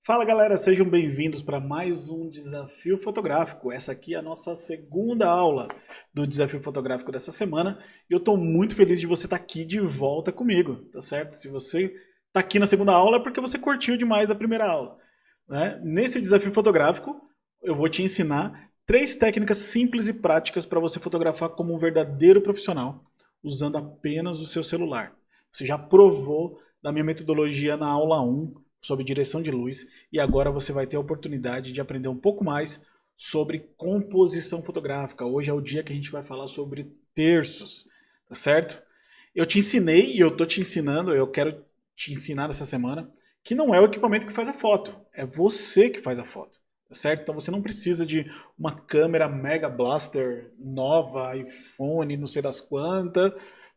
Fala galera, sejam bem-vindos para mais um desafio fotográfico. Essa aqui é a nossa segunda aula do desafio fotográfico dessa semana e eu estou muito feliz de você estar aqui de volta comigo, tá certo? Se você está aqui na segunda aula é porque você curtiu demais a primeira aula, né? Nesse desafio fotográfico eu vou te ensinar 3 técnicas simples e práticas para você fotografar como um verdadeiro profissional usando apenas o seu celular. Você já provou da minha metodologia na aula 1 sobre direção de luz e agora você vai ter a oportunidade de aprender um pouco mais sobre composição fotográfica. Hoje é o dia que a gente vai falar sobre terços, tá certo? Eu te ensinei e eu tô te ensinando, eu quero te ensinar essa semana que não é o equipamento que faz a foto, é você que faz a foto, tá certo? Então você não precisa de uma câmera Mega Blaster nova, iPhone, não sei das quantas,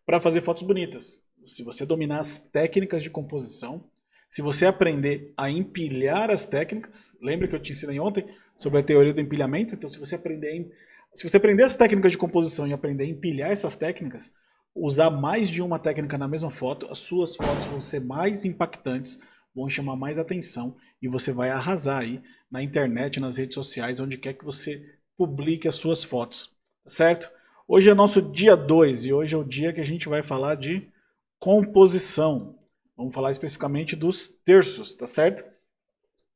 para fazer fotos bonitas. Se você dominar as técnicas de composição, se você aprender a empilhar as técnicas, lembra que eu te ensinei ontem sobre a teoria do empilhamento? Então, se você aprender as técnicas de composição e aprender a empilhar essas técnicas, usar mais de uma técnica na mesma foto, as suas fotos vão ser mais impactantes, vão chamar mais atenção e você vai arrasar aí na internet, nas redes sociais, onde quer que você publique as suas fotos, certo? Hoje é nosso dia 2 e hoje é o dia que a gente vai falar de composição. Vamos falar especificamente dos terços, tá certo?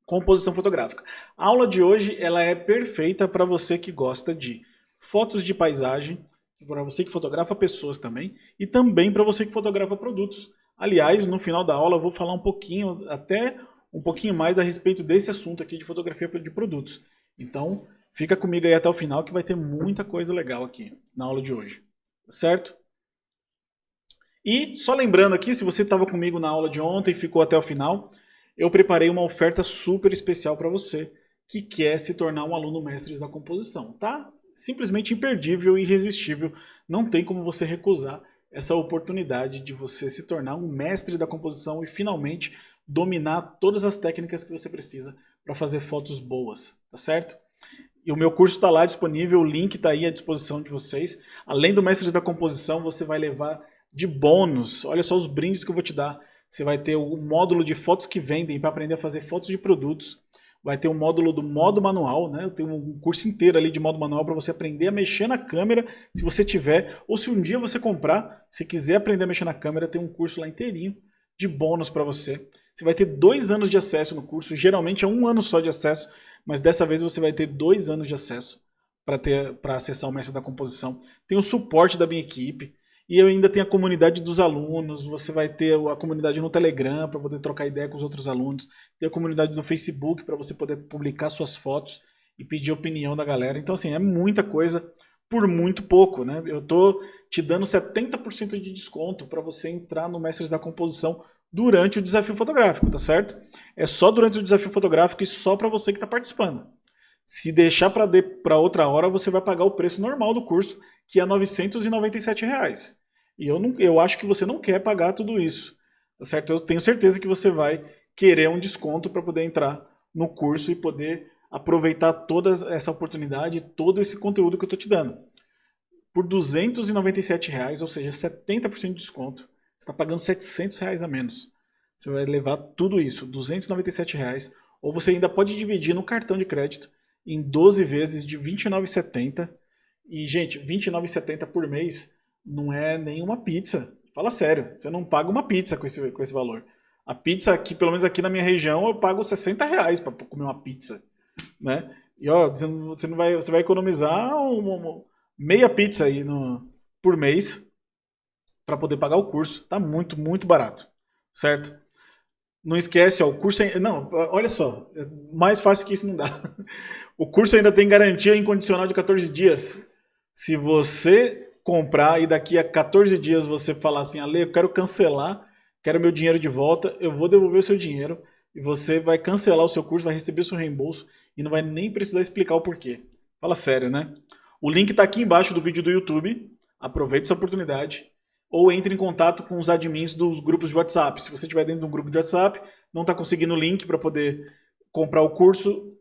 Composição fotográfica. A aula de hoje ela é perfeita para você que gosta de fotos de paisagem, para você que fotografa pessoas também, e também para você que fotografa produtos. Aliás, no final da aula eu vou falar até um pouquinho mais a respeito desse assunto aqui de fotografia de produtos. Então, fica comigo aí até o final que vai ter muita coisa legal aqui na aula de hoje, certo? E só lembrando aqui, se você estava comigo na aula de ontem e ficou até o final, eu preparei uma oferta super especial para você que quer se tornar um aluno mestre da composição, tá? Simplesmente imperdível e irresistível, não tem como você recusar essa oportunidade de você se tornar um mestre da composição e finalmente dominar todas as técnicas que você precisa para fazer fotos boas, tá certo? E o meu curso está lá disponível, o link está aí à disposição de vocês. Além do Mestres da Composição, você vai levar de bônus, olha só os brindes que eu vou te dar. Você vai ter o módulo de fotos que vendem para aprender a fazer fotos de produtos. Vai ter o módulo do modo manual, né? Eu tenho um curso inteiro ali de modo manual para você aprender a mexer na câmera, se você tiver, ou se um dia você comprar, se quiser aprender a mexer na câmera, tem um curso lá inteirinho de bônus para você. Você vai ter 2 anos de acesso no curso, geralmente é 1 ano só de acesso, mas dessa vez você vai ter 2 anos de acesso para acessar o Mestre da Composição. Tem o suporte da minha equipe. E eu ainda tenho a comunidade dos alunos, você vai ter a comunidade no Telegram para poder trocar ideia com os outros alunos, tem a comunidade no Facebook para você poder publicar suas fotos e pedir opinião da galera. Então assim, é muita coisa por muito pouco, né? Eu tô te dando 70% de desconto para você entrar no Mestres da Composição durante o desafio fotográfico, tá certo? É só durante o desafio fotográfico e só para você que está participando. Se deixar para outra hora, você vai pagar o preço normal do curso, que é R$ 997. E eu acho que você não quer pagar tudo isso, tá certo? Eu tenho certeza que você vai querer um desconto para poder entrar no curso e poder aproveitar toda essa oportunidade, todo esse conteúdo que eu estou te dando. Por R$ 297, ou seja, 70% de desconto, você está pagando R$ 700 a menos. Você vai levar tudo isso, R$ 297, ou você ainda pode dividir no cartão de crédito em 12 vezes de R$ 29,70. E, gente, R$ 29,70 por mês não é nenhuma pizza. Fala sério, você não paga uma pizza com esse valor. A pizza aqui, pelo menos aqui na minha região, eu pago R$ 60 para comer uma pizza, né? E ó, você vai economizar meia pizza aí por mês para poder pagar o curso. Tá muito, muito barato, certo? Não esquece, ó, o curso... Não, olha só, mais fácil que isso não dá. O curso ainda tem garantia incondicional de 14 dias. Se você comprar e daqui a 14 dias você falar assim, Ale, eu quero cancelar, quero meu dinheiro de volta, eu vou devolver o seu dinheiro e você vai cancelar o seu curso, vai receber o seu reembolso e não vai nem precisar explicar o porquê. Fala sério, né? O link está aqui embaixo do vídeo do YouTube. Aproveite essa oportunidade. Ou entre em contato com os admins dos grupos de WhatsApp. Se você estiver dentro de um grupo de WhatsApp, não está conseguindo o link para poder comprar o curso,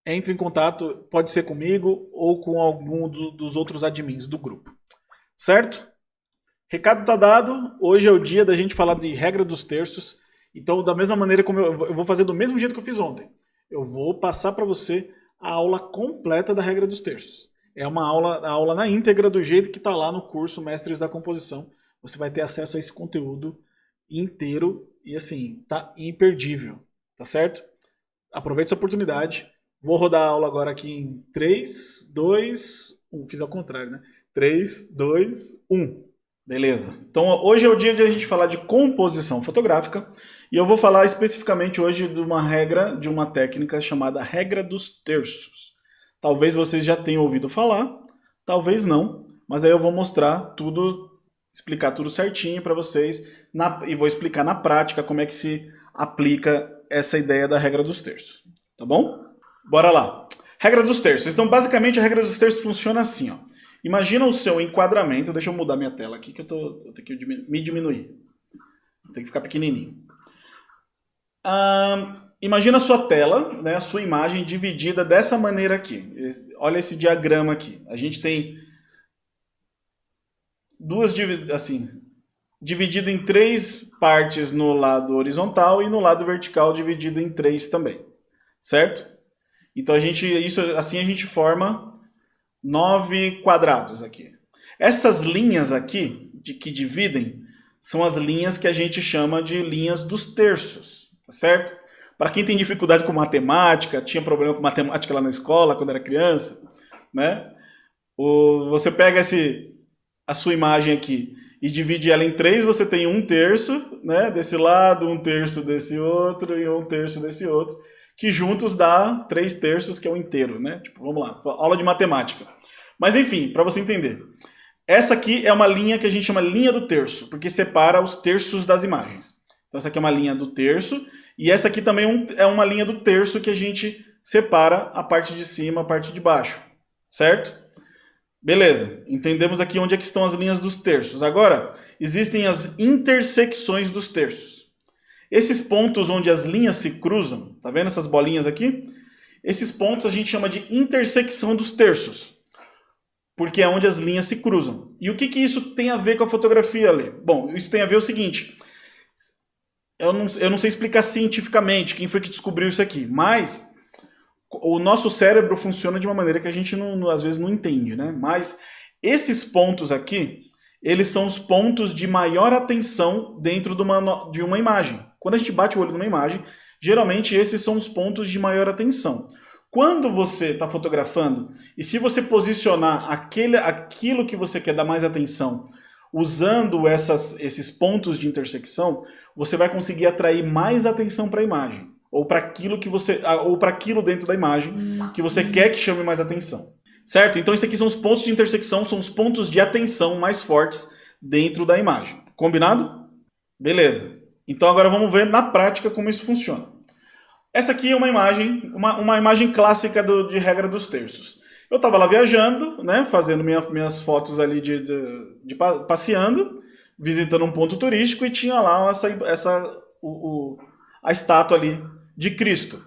entre em contato, pode ser comigo ou com algum dos outros admins do grupo. Certo? Recado está dado. Hoje é o dia da gente falar de regra dos terços. Então, da mesma maneira como eu vou fazer do mesmo jeito que eu fiz ontem. Eu vou passar para você a aula completa da regra dos terços. É uma aula, a aula na íntegra do jeito que está lá no curso Mestres da Composição. Você vai ter acesso a esse conteúdo inteiro e assim, tá imperdível, tá certo? Aproveite essa oportunidade. Vou rodar a aula agora aqui em 3, 2, 1. Fiz ao contrário, né? 3, 2, 1. Beleza. Então hoje é o dia de a gente falar de composição fotográfica e eu vou falar especificamente hoje de uma regra, de uma técnica chamada regra dos terços. Talvez vocês já tenham ouvido falar, talvez não, mas aí eu vou mostrar tudo, explicar tudo certinho para vocês e vou explicar na prática como é que se aplica essa ideia da regra dos terços, tá bom? Bora lá. Regra dos terços. Então, basicamente, a regra dos terços funciona assim, ó. Imagina o seu enquadramento. Deixa eu mudar minha tela aqui, que eu tenho que me diminuir. Tem que ficar pequenininho. Imagina a sua tela, né, a sua imagem dividida dessa maneira aqui. Olha esse diagrama aqui. A gente tem duas, assim, dividido em 3 partes no lado horizontal e no lado vertical dividido em 3 também. Certo? Então assim a gente forma 9 quadrados aqui. Essas linhas aqui, que dividem, são as linhas que a gente chama de linhas dos terços, tá certo? Para quem tem dificuldade com matemática, tinha problema com matemática lá na escola quando era criança, né? Você pega a sua imagem aqui e divide ela em 3, você tem 1/3, né, desse lado, 1/3 desse outro e 1/3 desse outro, que juntos dá 3/3, que é o inteiro, né? Tipo, vamos lá, aula de matemática. Mas enfim, para você entender. Essa aqui é uma linha que a gente chama linha do terço, porque separa os terços das imagens. Então essa aqui é uma linha do terço, e essa aqui também é uma linha do terço que a gente separa a parte de cima, a parte de baixo. Certo? Beleza, entendemos aqui onde é que estão as linhas dos terços. Agora, existem as intersecções dos terços. Esses pontos onde as linhas se cruzam, tá vendo essas bolinhas aqui? Esses pontos a gente chama de intersecção dos terços, porque é onde as linhas se cruzam. E o que isso tem a ver com a fotografia, Lê? Bom, isso tem a ver o seguinte, eu não sei explicar cientificamente quem foi que descobriu isso aqui, mas o nosso cérebro funciona de uma maneira que a gente às vezes não entende, né? Mas esses pontos aqui, eles são os pontos de maior atenção dentro de uma imagem. Quando a gente bate o olho numa imagem, geralmente esses são os pontos de maior atenção. Quando você está fotografando, e se você posicionar aquilo que você quer dar mais atenção, usando esses pontos de intersecção, você vai conseguir atrair mais atenção para a imagem. Ou para aquilo dentro da imagem que você quer que chame mais atenção. Certo? Então, esses aqui são os pontos de intersecção, são os pontos de atenção mais fortes dentro da imagem. Combinado? Beleza. Então, agora vamos ver na prática como isso funciona. Essa aqui é uma imagem clássica de regra dos terços. Eu estava lá viajando, né, fazendo minhas fotos ali passeando, visitando um ponto turístico e tinha lá a estátua ali de Cristo.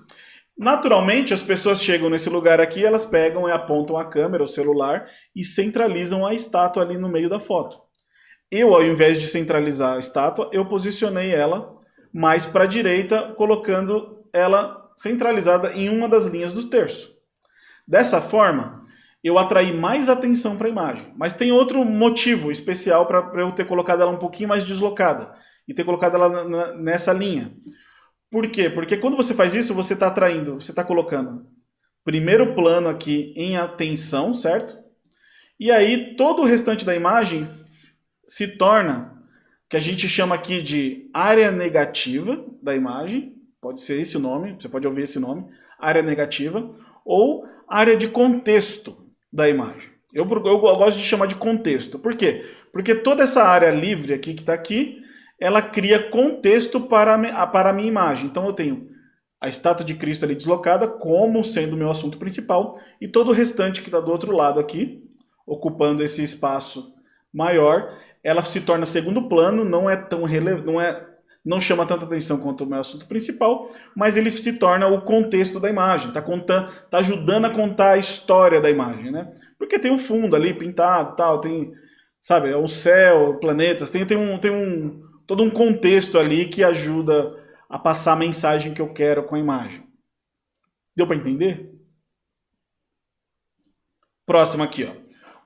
Naturalmente, as pessoas chegam nesse lugar aqui, elas pegam e apontam a câmera, o celular, e centralizam a estátua ali no meio da foto. Eu, ao invés de centralizar a estátua, eu posicionei ela mais para a direita, colocando ela centralizada em uma das linhas do terço. Dessa forma, eu atraí mais atenção para a imagem. Mas tem outro motivo especial para eu ter colocado ela um pouquinho mais deslocada e ter colocado ela nessa linha. Por quê? Porque quando você faz isso, você está atraindo, você está colocando primeiro plano aqui em atenção, certo? E aí todo o restante da imagem se torna, que a gente chama aqui de área negativa da imagem, pode ser esse o nome, você pode ouvir esse nome, área negativa, ou área de contexto da imagem. Eu gosto de chamar de contexto. Por quê? Porque toda essa área livre aqui que está aqui, ela cria contexto para a minha imagem. Então eu tenho a estátua de Cristo ali deslocada como sendo o meu assunto principal e todo o restante que está do outro lado aqui, ocupando esse espaço maior, ela se torna segundo plano, não é tão não chama tanta atenção quanto o meu assunto principal, mas ele se torna o contexto da imagem, tá ajudando a contar a história da imagem, né? Porque tem um fundo ali pintado, tal, tem, sabe, o céu, planetas, tem todo um contexto ali que ajuda a passar a mensagem que eu quero com a imagem. Deu para entender? Próximo aqui, ó.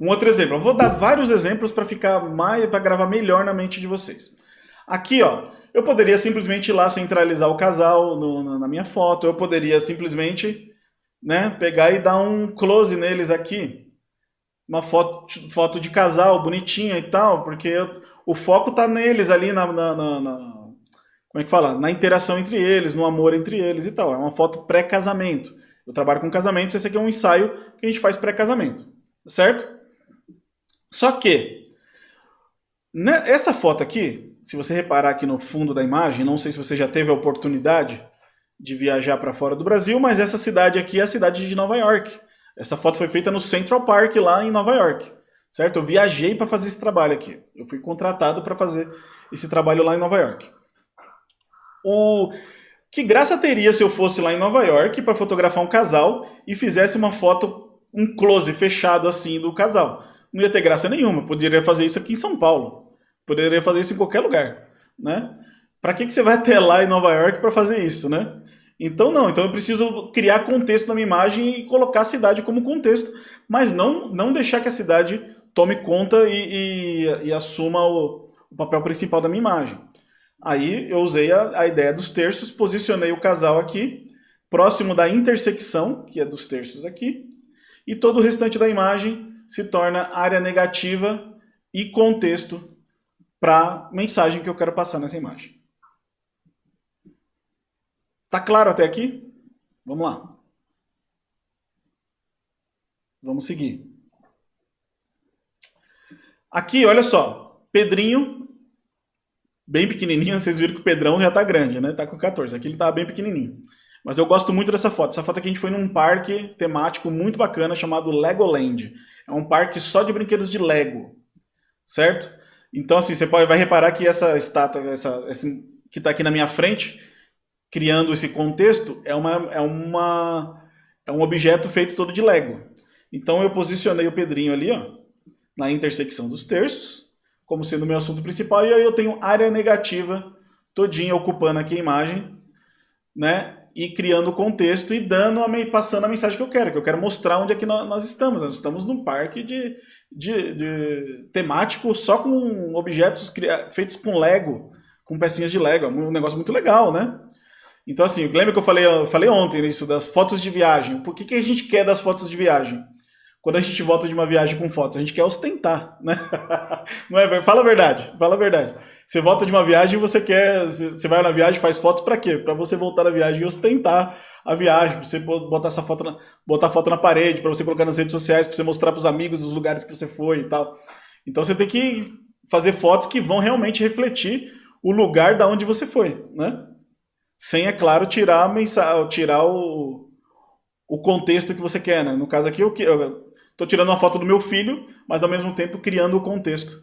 Um outro exemplo. Eu vou dar vários exemplos para para gravar melhor na mente de vocês. Aqui, ó, eu poderia simplesmente ir lá centralizar o casal na minha foto. Eu poderia simplesmente, né, pegar e dar um close neles aqui. Uma foto de casal bonitinha e tal, porque o foco tá neles ali como é que fala? Na interação entre eles, no amor entre eles e tal. É uma foto pré-casamento. Eu trabalho com casamentos, esse aqui é um ensaio que a gente faz pré-casamento, certo? Só que, né, essa foto aqui, se você reparar aqui no fundo da imagem, não sei se você já teve a oportunidade de viajar para fora do Brasil, mas essa cidade aqui é a cidade de Nova York. Essa foto foi feita no Central Park, lá em Nova York, certo? Eu viajei para fazer esse trabalho aqui. Eu fui contratado para fazer esse trabalho lá em Nova York. Que graça teria se eu fosse lá em Nova York para fotografar um casal e fizesse uma foto, um close fechado assim do casal? Não ia ter graça nenhuma. Eu poderia fazer isso aqui em São Paulo. Poderia fazer isso em qualquer lugar, né? Para que você vai até lá em Nova York para fazer isso, né? Então não, então eu preciso criar contexto na minha imagem e colocar a cidade como contexto, mas não deixar que a cidade tome conta e assuma o papel principal da minha imagem. Aí eu usei a ideia dos terços, posicionei o casal aqui, próximo da intersecção, que é dos terços aqui, e todo o restante da imagem se torna área negativa e contexto para a mensagem que eu quero passar nessa imagem. Tá claro até aqui? Vamos lá. Vamos seguir. Aqui, olha só. Pedrinho, bem pequenininho. Vocês viram que o Pedrão já tá grande, né? Tá com 14. Aqui ele tá bem pequenininho. Mas eu gosto muito dessa foto. Essa foto aqui a gente foi num parque temático muito bacana chamado Legoland. É um parque só de brinquedos de Lego. Certo? Então, assim, você vai reparar que essa estátua, que tá aqui na minha frente, criando esse contexto, é um objeto feito todo de Lego. Então eu posicionei o Pedrinho ali, ó, na intersecção dos terços, como sendo o meu assunto principal, e aí eu tenho área negativa todinha ocupando aqui a imagem, né? E criando o contexto e passando a mensagem que eu quero. Que eu quero mostrar onde é que nós estamos. Nós estamos num parque de temático só com objetos feitos com Lego, com pecinhas de Lego. É um negócio muito legal, né? Então, assim, lembra que eu falei ontem isso das fotos de viagem? Por que a gente quer das fotos de viagem? Quando a gente volta de uma viagem com fotos, a gente quer ostentar, né? Não é? Fala a verdade, fala a verdade. Você volta de uma viagem, você vai na viagem, faz fotos para quê? Para você voltar na viagem e ostentar a viagem, para você botar botar foto na parede, para você colocar nas redes sociais, para você mostrar para os amigos os lugares que você foi e tal. Então você tem que fazer fotos que vão realmente refletir o lugar da onde você foi, né? Sem, é claro, tirar o contexto que você quer, né? No caso aqui, eu estou tirando uma foto do meu filho, mas ao mesmo tempo criando o contexto.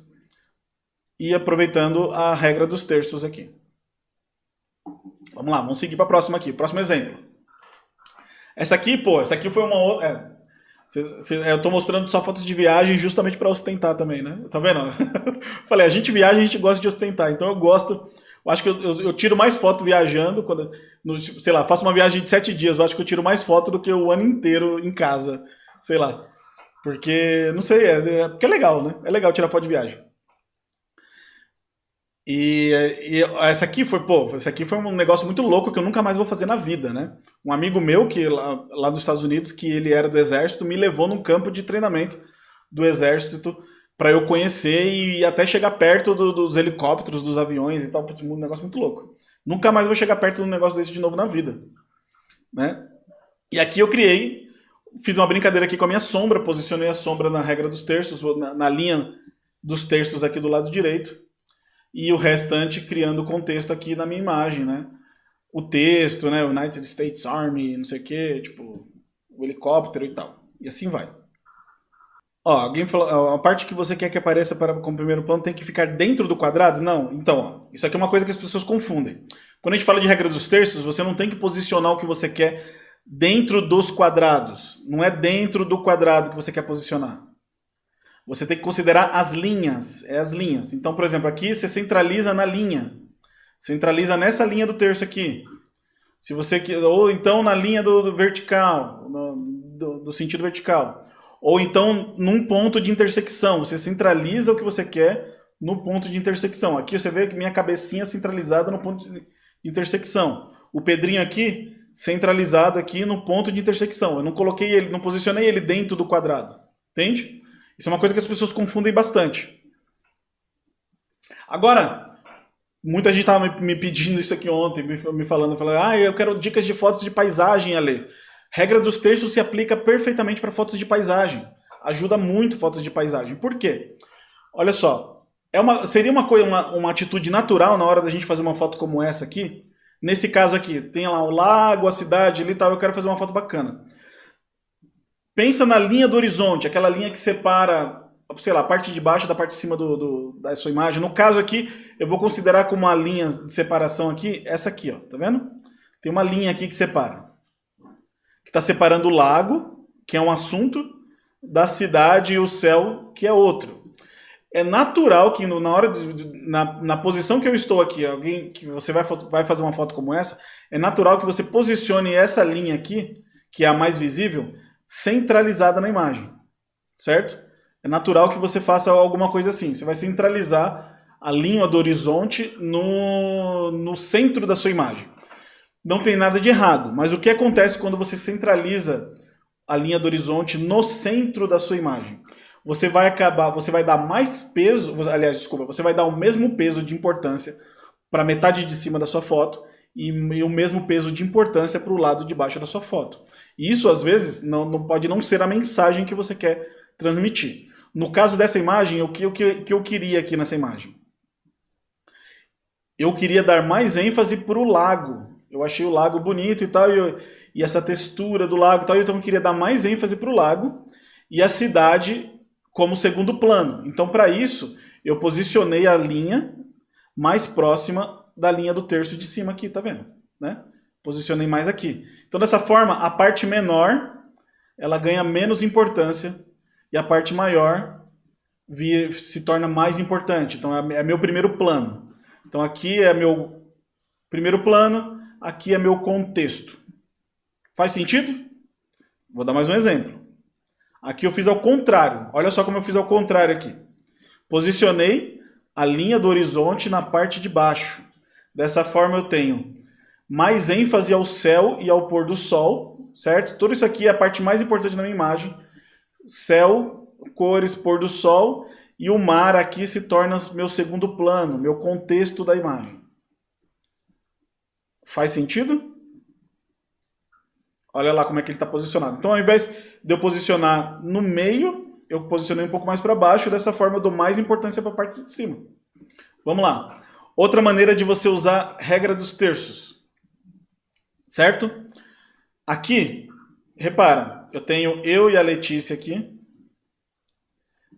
E aproveitando a regra dos terços aqui. Vamos lá, vamos seguir para a próxima aqui. Próximo exemplo. Essa aqui foi uma outra... eu estou mostrando só fotos de viagem justamente para ostentar também, né? Tá vendo? Falei, a gente viaja, a gente gosta de ostentar. Então eu acho que eu tiro mais foto viajando, sei lá, faço uma viagem de 7 dias, eu acho que eu tiro mais foto do que o ano inteiro em casa, sei lá. Porque, não sei, porque é legal, né? É legal tirar foto de viagem. E essa aqui foi um negócio muito louco que eu nunca mais vou fazer na vida, né? Um amigo meu, que lá dos Estados Unidos, que ele era do exército, me levou num campo de treinamento do exército para eu conhecer e até chegar perto dos helicópteros, dos aviões e tal, um negócio muito louco. Nunca mais vou chegar perto de um negócio desse de novo na vida, né? E aqui eu fiz uma brincadeira aqui com a minha sombra, posicionei a sombra na regra dos terços, na linha dos terços aqui do lado direito, e o restante criando o contexto aqui na minha imagem, né? O texto, né? United States Army, não sei o que, tipo, o helicóptero e tal. E assim vai. Ó, alguém falou, a parte que você quer que apareça como primeiro plano tem que ficar dentro do quadrado? Não. Então, ó, isso aqui é uma coisa que as pessoas confundem. Quando a gente fala de regra dos terços, você não tem que posicionar o que você quer dentro dos quadrados. Não é dentro do quadrado que você quer posicionar. Você tem que considerar as linhas. É as linhas. Então, por exemplo, aqui você centraliza na linha. Centraliza nessa linha do terço aqui. Se você ou então na linha do vertical, do sentido vertical. Ou então num ponto de intersecção. Você centraliza o que você quer no ponto de intersecção. Aqui você vê que minha cabecinha centralizada no ponto de intersecção. O Pedrinho aqui centralizado aqui no ponto de intersecção. Eu não coloquei ele, não posicionei ele dentro do quadrado. Entende? Isso é uma coisa que as pessoas confundem bastante. Agora, muita gente estava me pedindo isso aqui ontem, me falando, eu quero dicas de fotos de paisagem, Ale. Regra dos terços se aplica perfeitamente para fotos de paisagem. Ajuda muito fotos de paisagem. Por quê? Olha só, seria uma atitude natural na hora da gente fazer uma foto como essa aqui. Nesse caso aqui, tem lá o lago, a cidade ali e tal, eu quero fazer uma foto bacana. Pensa na linha do horizonte, aquela linha que separa, sei lá, a parte de baixo da parte de cima da sua imagem. No caso aqui, eu vou considerar como uma linha de separação aqui, essa aqui, ó, tá vendo? Tem uma linha aqui que separa. Que está separando o lago, que é um assunto, da cidade e o céu, que é outro. É natural que na posição que eu estou aqui, alguém que você vai fazer uma foto como essa, é natural que você posicione essa linha aqui, que é a mais visível, centralizada na imagem, certo? É natural que você faça alguma coisa assim. Você vai centralizar a linha do horizonte no centro da sua imagem. Não tem nada de errado, mas o que acontece quando você centraliza a linha do horizonte no centro da sua imagem? Você vai dar mais peso, você vai dar o mesmo peso de importância para a metade de cima da sua foto e o mesmo peso de importância para o lado de baixo da sua foto. E isso, às vezes, não pode não ser a mensagem que você quer transmitir. No caso dessa imagem, o que eu queria aqui nessa imagem? Eu queria dar mais ênfase para o lago. Eu achei o lago bonito e tal, e essa textura do lago e tal, então eu queria dar mais ênfase para o lago e a cidade como segundo plano. Então, para isso, eu posicionei a linha mais próxima da linha do terço de cima aqui, tá vendo? Né? Posicionei mais aqui. Então, dessa forma, a parte menor, ela ganha menos importância e a parte maior se torna mais importante. Então, é meu primeiro plano. Então, aqui é meu primeiro plano, aqui é meu contexto. Faz sentido? Vou dar mais um exemplo. Aqui eu fiz ao contrário. Olha só como eu fiz ao contrário aqui. Posicionei a linha do horizonte na parte de baixo. Dessa forma eu tenho mais ênfase ao céu e ao pôr do sol, certo? Tudo isso aqui é a parte mais importante da minha imagem. Céu, cores, pôr do sol, e o mar aqui se torna meu segundo plano, meu contexto da imagem. Faz sentido? Olha lá como é que ele está posicionado. Então, ao invés de eu posicionar no meio, eu posicionei um pouco mais para baixo. Dessa forma, eu dou mais importância para a parte de cima. Vamos lá. Outra maneira de você usar a regra dos terços. Certo? Aqui, repara, eu tenho eu e a Letícia aqui.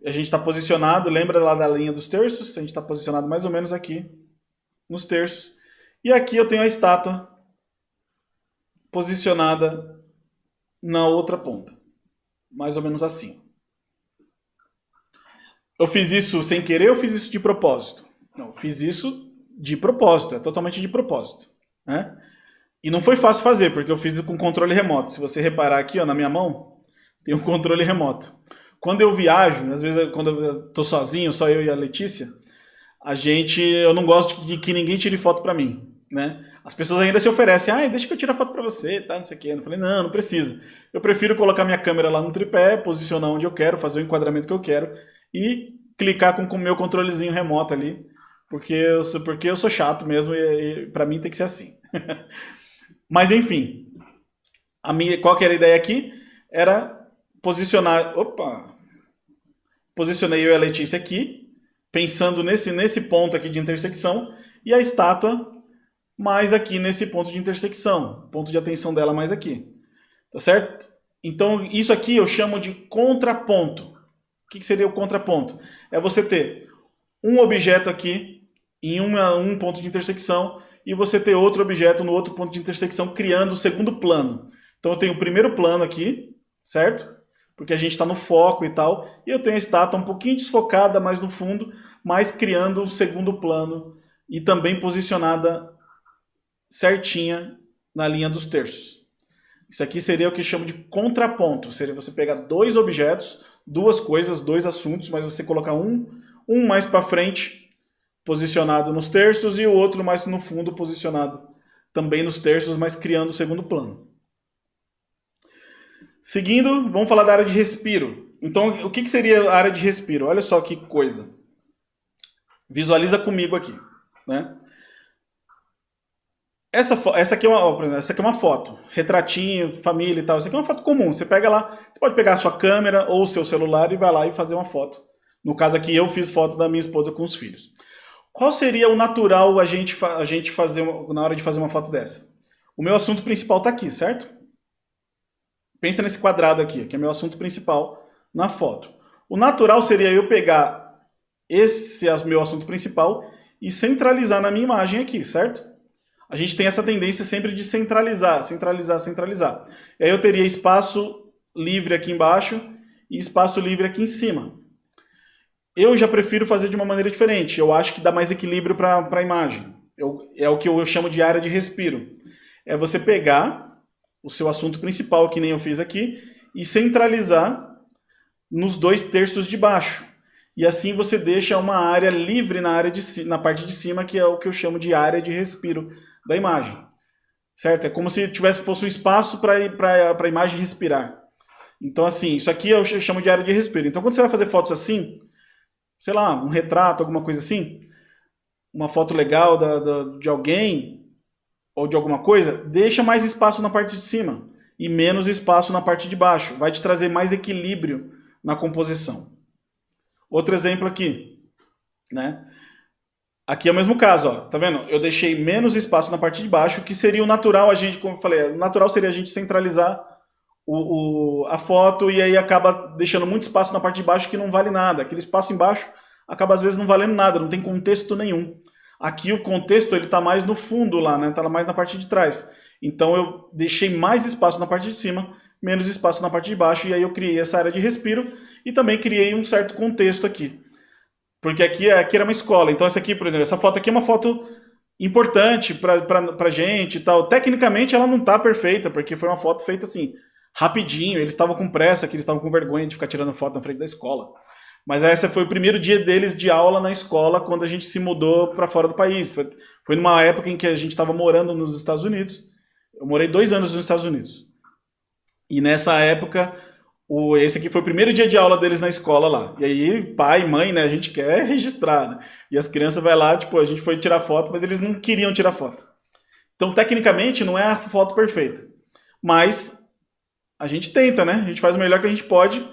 A gente está posicionado, lembra lá da linha dos terços? A gente está posicionado mais ou menos aqui, nos terços. E aqui eu tenho a estátua posicionada na outra ponta. Mais ou menos assim. Eu fiz isso sem querer ou fiz isso de propósito? Não, eu fiz isso de propósito, é totalmente de propósito. Né? E não foi fácil fazer, porque eu fiz isso com controle remoto. Se você reparar aqui, ó, na minha mão, tem um controle remoto. Quando eu viajo, às vezes quando eu tô sozinho, só eu e a Letícia, eu não gosto de que ninguém tire foto pra mim. Né? As pessoas ainda se oferecem, deixa que eu tire a foto pra você, tá, não sei o quê. Eu falei, não precisa. Eu prefiro colocar minha câmera lá no tripé, posicionar onde eu quero, fazer o enquadramento que eu quero e clicar com o meu controlezinho remoto ali, porque eu sou chato mesmo e pra mim tem que ser assim. Mas enfim, qual que era a ideia aqui? Era posicionei eu e a Letícia aqui, pensando nesse ponto aqui de intersecção, e a estátua mais aqui nesse ponto de intersecção, ponto de atenção dela mais aqui. Tá certo? Então, isso aqui eu chamo de contraponto. O que seria o contraponto? É você ter um objeto aqui em um ponto de intersecção e você ter outro objeto no outro ponto de intersecção, criando o segundo plano. Então, eu tenho o primeiro plano aqui, certo? Porque a gente está no foco e tal. E eu tenho a estátua um pouquinho desfocada mais no fundo, mas criando um segundo plano e também posicionada certinha na linha dos terços. Isso aqui seria o que chamo de contraponto. Seria você pegar dois objetos, duas coisas, dois assuntos, mas você colocar um mais para frente, posicionado nos terços, e o outro mais no fundo, posicionado também nos terços, mas criando o segundo plano. Seguindo, vamos falar da área de respiro. Então, o que seria a área de respiro? Olha só que coisa. Visualiza comigo aqui, né? Essa aqui é uma foto, retratinho, família e tal. Essa aqui é uma foto comum. Você pega lá, você pode pegar a sua câmera ou o seu celular e vai lá e fazer uma foto. No caso aqui, eu fiz foto da minha esposa com os filhos. Qual seria o natural a gente fazer na hora de fazer uma foto dessa? O meu assunto principal está aqui, certo? Pensa nesse quadrado aqui, que é meu assunto principal na foto. O natural seria eu pegar esse meu assunto principal e centralizar na minha imagem aqui, certo? A gente tem essa tendência sempre de centralizar. E aí eu teria espaço livre aqui embaixo e espaço livre aqui em cima. Eu já prefiro fazer de uma maneira diferente. Eu acho que dá mais equilíbrio para a imagem. É o que eu chamo de área de respiro. É você pegar o seu assunto principal, que nem eu fiz aqui, e centralizar nos dois terços de baixo. E assim você deixa uma área livre na parte de cima, que é o que eu chamo de área de respiro da imagem. Certo? É como se fosse um espaço para a imagem respirar. Então, assim, isso aqui eu chamo de área de respiro. Então, quando você vai fazer fotos assim, sei lá, um retrato, alguma coisa assim, uma foto legal de alguém ou de alguma coisa, deixa mais espaço na parte de cima e menos espaço na parte de baixo. Vai te trazer mais equilíbrio na composição. Outro exemplo aqui, né? Aqui é o mesmo caso, ó. Tá vendo? Eu deixei menos espaço na parte de baixo, que seria o natural, como eu falei, o natural seria a gente centralizar a foto e aí acaba deixando muito espaço na parte de baixo que não vale nada. Aquele espaço embaixo acaba às vezes não valendo nada, não tem contexto nenhum. Aqui o contexto ele tá mais no fundo lá, né? Tá mais na parte de trás. Então eu deixei mais espaço na parte de cima, menos espaço na parte de baixo, e aí eu criei essa área de respiro e também criei um certo contexto aqui. Porque aqui era uma escola. Então essa aqui, por exemplo, essa foto aqui é uma foto importante pra gente e tal. Tecnicamente ela não tá perfeita, porque foi uma foto feita assim, rapidinho. Eles estavam com pressa, que eles estavam com vergonha de ficar tirando foto na frente da escola. Mas esse foi o primeiro dia deles de aula na escola quando a gente se mudou para fora do país. Foi numa época em que a gente estava morando nos Estados Unidos. Eu morei 2 anos nos Estados Unidos. E nessa época, esse aqui foi o primeiro dia de aula deles na escola lá. E aí, pai, mãe, né, a gente quer registrar, né? E as crianças vai lá, tipo, a gente foi tirar foto, mas eles não queriam tirar foto. Então, tecnicamente, não é a foto perfeita. Mas a gente tenta, né? A gente faz o melhor que a gente pode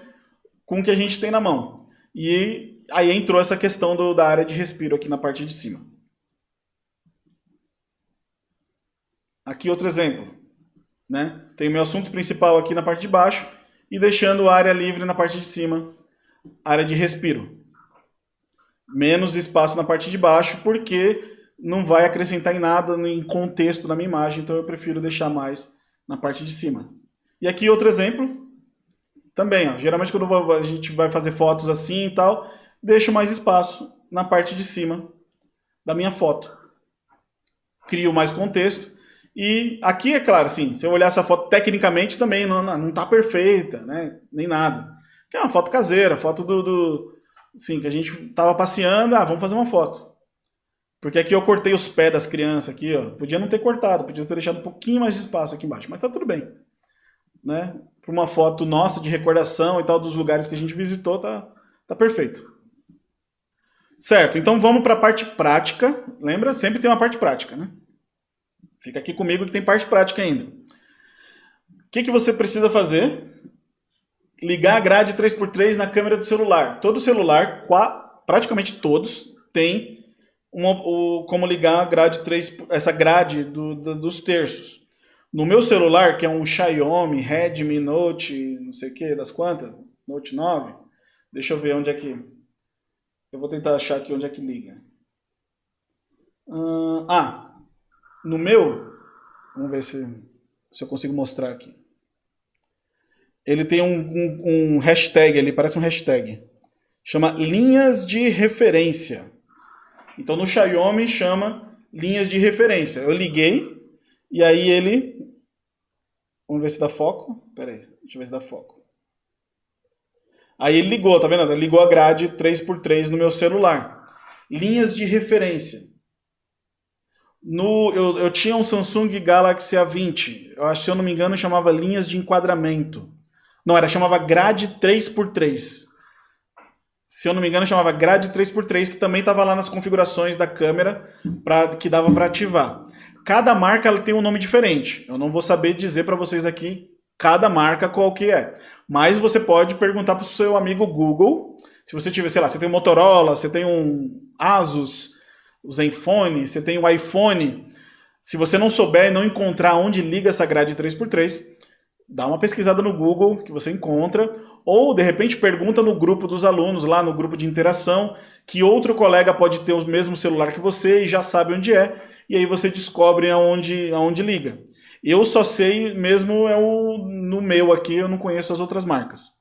com o que a gente tem na mão. E aí entrou essa questão da área de respiro aqui na parte de cima. Aqui outro exemplo, né? Tem o meu assunto principal aqui na parte de baixo e deixando a área livre na parte de cima, área de respiro. Menos espaço na parte de baixo porque não vai acrescentar em nada em contexto na minha imagem, então eu prefiro deixar mais na parte de cima. E aqui outro exemplo, também, ó, geralmente quando a gente vai fazer fotos assim e tal, deixo mais espaço na parte de cima da minha foto. Crio mais contexto. E aqui, é claro, assim, se eu olhar essa foto tecnicamente também não tá perfeita, né? Nem nada. Que é uma foto caseira, foto assim, que a gente tava passeando, vamos fazer uma foto. Porque aqui eu cortei os pés das crianças aqui, ó. Podia não ter cortado, podia ter deixado um pouquinho mais de espaço aqui embaixo, mas tá tudo bem. Né? Para uma foto nossa de recordação e tal dos lugares que a gente visitou, tá perfeito. Certo, então vamos para a parte prática. Lembra? Sempre tem uma parte prática, né? Fica aqui comigo que tem parte prática ainda. O que você precisa fazer? Ligar a grade 3x3 na câmera do celular. Todo celular, praticamente todos, tem como ligar a grade essa grade dos terços. No meu celular, que é um Xiaomi Redmi Note, não sei o que, das quantas, Note 9, deixa eu ver onde é que... Eu vou tentar achar aqui onde é que liga. No meu, vamos ver se eu consigo mostrar aqui. Ele tem um hashtag ali, parece um hashtag. Chama linhas de referência. Então no Xiaomi chama linhas de referência. Eu liguei e aí ele... Vamos ver se dá foco. Pera aí, deixa eu ver se dá foco. Aí ele ligou, tá vendo? Ele ligou a grade 3x3 no meu celular. Linhas de referência. Eu tinha um Samsung Galaxy A20. Eu acho, se eu não me engano, chamava linhas de enquadramento. Não, chamava grade 3x3. Se eu não me engano, chamava grade 3x3, que também estava lá nas configurações da câmera que dava para ativar. Cada marca ela tem um nome diferente. Eu não vou saber dizer para vocês aqui cada marca qual que é. Mas você pode perguntar para o seu amigo Google. Se você tiver, sei lá, você tem um Motorola, você tem um Asus, o Zenfone, você tem o iPhone. Se você não souber e não encontrar onde liga essa grade 3x3, dá uma pesquisada no Google que você encontra. Ou, de repente, pergunta no grupo dos alunos, lá no grupo de interação, que outro colega pode ter o mesmo celular que você e já sabe onde é. E aí você descobre aonde liga. Eu só sei mesmo no meu aqui, eu não conheço as outras marcas.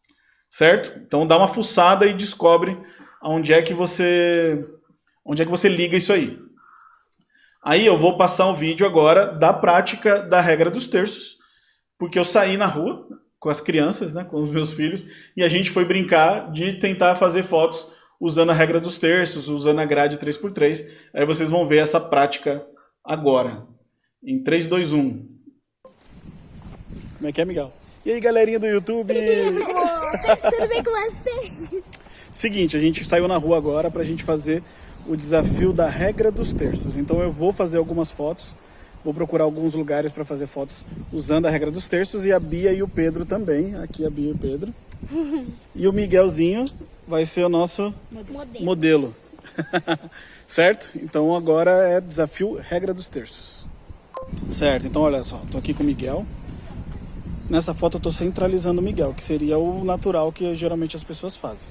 Certo? Então dá uma fuçada e descobre onde é que você liga isso aí. Aí eu vou passar um vídeo agora da prática da regra dos terços, porque eu saí na rua com as crianças, né, com os meus filhos, e a gente foi brincar de tentar fazer fotos usando a regra dos terços, usando a grade 3x3. Aí vocês vão ver essa prática agora. Em 3, 2, 1. Como é que é, Miguel? E aí, galerinha do YouTube? Tudo bem com você? Seguinte, a gente saiu na rua agora pra gente fazer o desafio da regra dos terços. Então eu vou fazer algumas fotos, vou procurar alguns lugares para fazer fotos usando a regra dos terços, e a Bia e o Pedro também. Aqui a Bia e o Pedro. E o Miguelzinho vai ser o nosso modelo. Certo? Então agora é desafio regra dos terços. Certo, então olha só, tô aqui com o Miguel. Nessa foto eu tô centralizando o Miguel, que seria o natural que geralmente as pessoas fazem.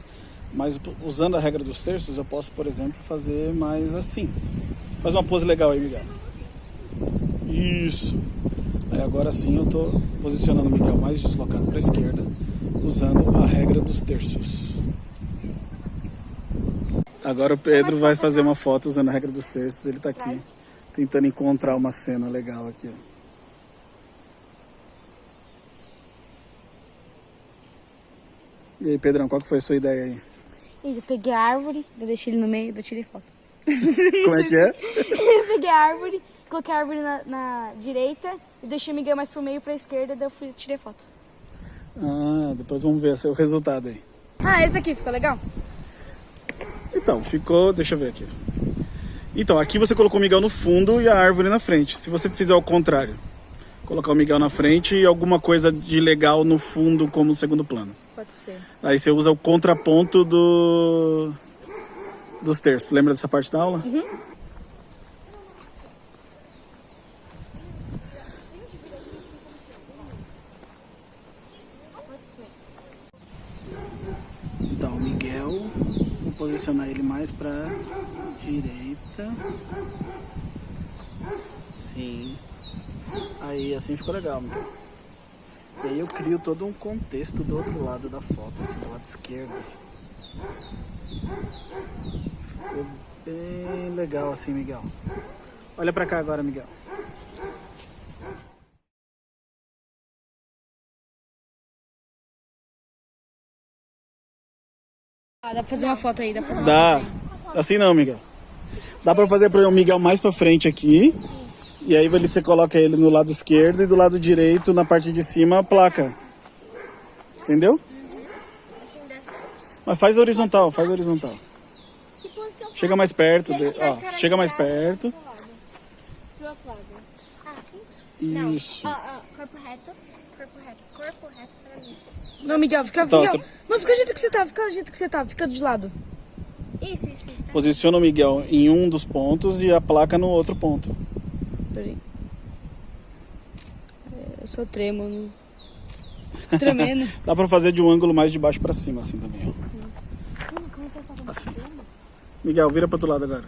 Mas usando a regra dos terços, eu posso, por exemplo, fazer mais assim. Faz uma pose legal aí, Miguel. Isso. Aí agora sim eu tô posicionando o Miguel mais deslocado para a esquerda, usando a regra dos terços. Agora o Pedro vai fazer uma foto usando a regra dos terços. Ele tá aqui tentando encontrar uma cena legal aqui, ó. E aí, Pedrão, qual que foi a sua ideia aí? Eu peguei a árvore, eu deixei ele no meio, eu tirei foto. Como é que é? Eu peguei a árvore, coloquei a árvore na direita e deixei o Miguel mais pro meio, pra esquerda, daí eu tirei foto. Ah, depois vamos ver o resultado aí. Ah, esse daqui ficou legal? Então, ficou... Deixa eu ver aqui. Então, aqui você colocou o Miguel no fundo e a árvore na frente. Se você fizer o contrário, colocar o Miguel na frente e alguma coisa de legal no fundo como segundo plano. Pode ser. Aí você usa o contraponto dos terços. Lembra dessa parte da aula? Uhum. Então, o Miguel, vou posicionar ele mais pra direita. Sim. Aí, assim ficou legal, Miguel. E aí eu crio todo um contexto do outro lado da foto, assim, do lado esquerdo. Ficou bem legal assim, Miguel. Olha pra cá agora, Miguel. Ah, dá pra fazer uma foto aí, dá pra fazer uma Dá. foto aí. Assim não, Miguel. Dá pra fazer o Miguel mais pra frente aqui. E aí você coloca ele no lado esquerdo e do lado direito, na parte de cima, a placa. Entendeu? Assim dá certo. Mas faz horizontal, faz horizontal. Chega mais perto, ó, chega mais perto. Pro outro lado. Isso. Corpo reto, corpo reto pra mim. Não, Miguel, fica... Então, Miguel, não, fica do jeito que você tá, fica de lado. Isso. Tá. Posiciona o Miguel em um dos pontos e a placa no outro ponto. Peraí. Eu sou trêmulo. Tremendo. Dá pra fazer de um ângulo mais de baixo pra cima, assim também, ó. Assim. Miguel, vira pro outro lado agora.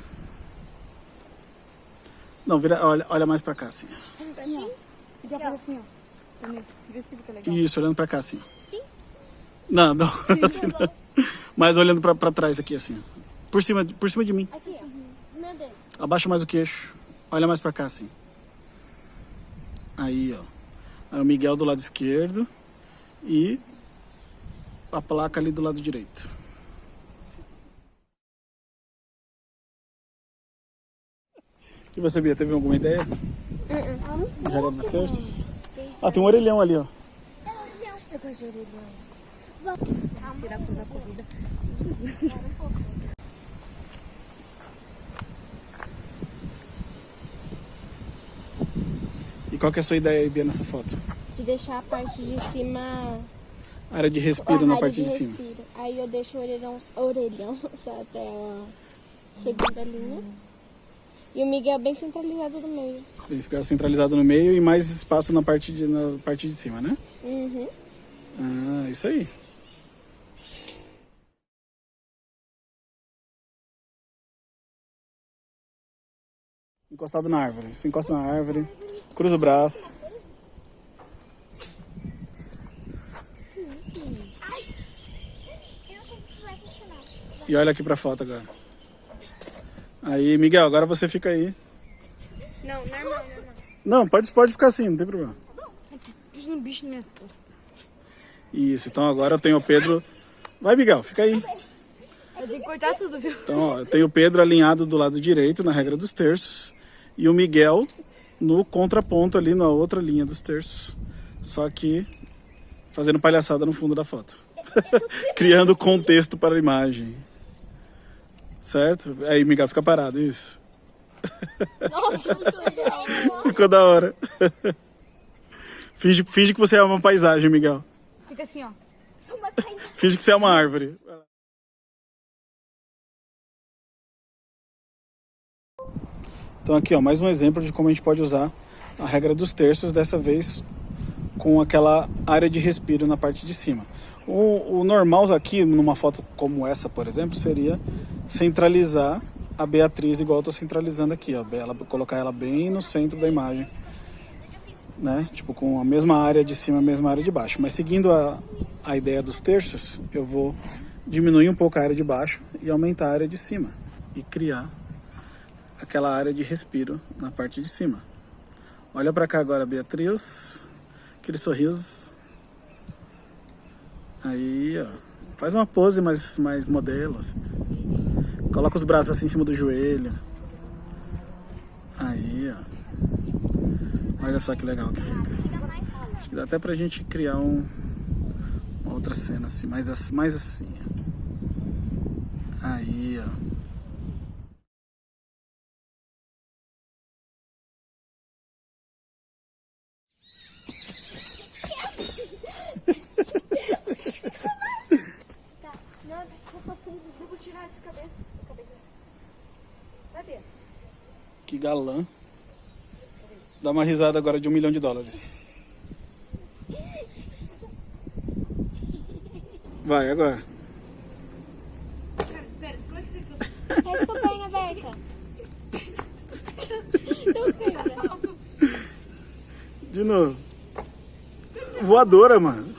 Não, vira, olha mais pra cá, assim. Faz assim, ó. Miguel, faz assim, ó. Também. Vê se fica legal. Isso, olhando pra cá, assim. Sim? Não, assim não. Mas olhando pra trás aqui, assim. Por cima de mim. Aqui, ó. Meu Abaixa mais o queixo. Olha mais pra cá, assim. Aí, ó. Aí o Miguel do lado esquerdo e a placa ali do lado direito. E você, Bia, teve alguma ideia? De regra dos terços? Ah, tem um orelhão ali, ó. Eu gosto de orelhões. Vamos respirar toda a corrida. E qual que é a sua ideia aí, Bia, nessa foto? De deixar a parte de cima. Área de respiro na área parte de cima. respiro. Aí eu deixo o orelhão só até a segunda linha. E o Miguel bem centralizado no meio. Isso, ficar centralizado no meio e mais espaço na parte de cima, né? Uhum. Ah, isso aí. Encostado na árvore. Você encosta na árvore, cruza o braço. E olha aqui pra foto agora. Aí, Miguel, agora você fica aí. Não, normal. Não, pode ficar assim, não tem problema. Pus um bicho nas minhas costas. Isso, então agora eu tenho o Pedro. Vai, Miguel, fica aí. Eu tenho que cortar tudo, viu? Então, ó, eu tenho o Pedro alinhado do lado direito, na regra dos terços. E o Miguel no contraponto ali, na outra linha dos terços. Só que fazendo palhaçada no fundo da foto. Criando contexto para a imagem. Certo? Aí, Miguel, fica parado, isso. Nossa, muito legal. Ficou da hora. Finge que você é uma paisagem, Miguel. Fica assim, ó. Finge que você é uma árvore. Então aqui, ó, mais um exemplo de como a gente pode usar a regra dos terços, dessa vez com aquela área de respiro na parte de cima. O normal aqui, numa foto como essa, por exemplo, seria centralizar a Beatriz igual eu estou centralizando aqui, ó, colocar ela bem no centro da imagem, né? Tipo, com a mesma área de cima, a mesma área de baixo. Mas seguindo a ideia dos terços, eu vou diminuir um pouco a área de baixo e aumentar a área de cima e criar aquela área de respiro na parte de cima. Olha pra cá agora, Beatriz. Aquele sorriso. Aí, ó. Faz uma pose mais modelo, assim. Coloca os braços assim em cima do joelho. Aí, ó. Olha só que legal que fica. Acho que dá até pra gente criar uma outra cena assim, mais assim. Aí, ó. Eu vou tirar de cabeça. Cadê? Que galã. Dá uma risada agora de $1 milhão. Vai, agora. Pera, como é que você... Faz com a perna aberta. Não sei. De novo. Voadora, mano.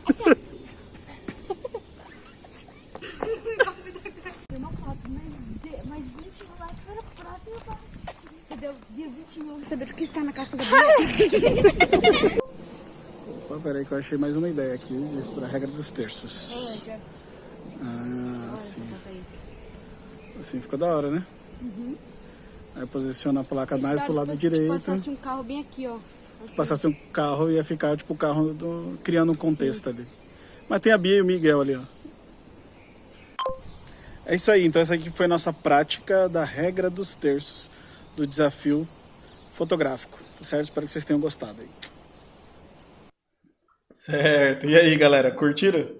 Tem uma foto, mas 20 mil likes para a próxima parte. Cadê o dia 20 mil? Saber o que está na caça da Bia. Opa, peraí que eu achei mais uma ideia aqui para a regra dos terços. Ah, sim. Assim ficou da hora, né? Uhum. Aí posiciona a placa mais pro lado Se direito. passasse um carro bem aqui, ó. Se passasse um carro, ia ficar tipo o carro criando um contexto ali. Mas tem a Bia e o Miguel ali, ó. É isso aí, então essa aqui foi a nossa prática da regra dos terços do desafio fotográfico, certo? Espero que vocês tenham gostado aí. Certo, e aí galera, curtiram?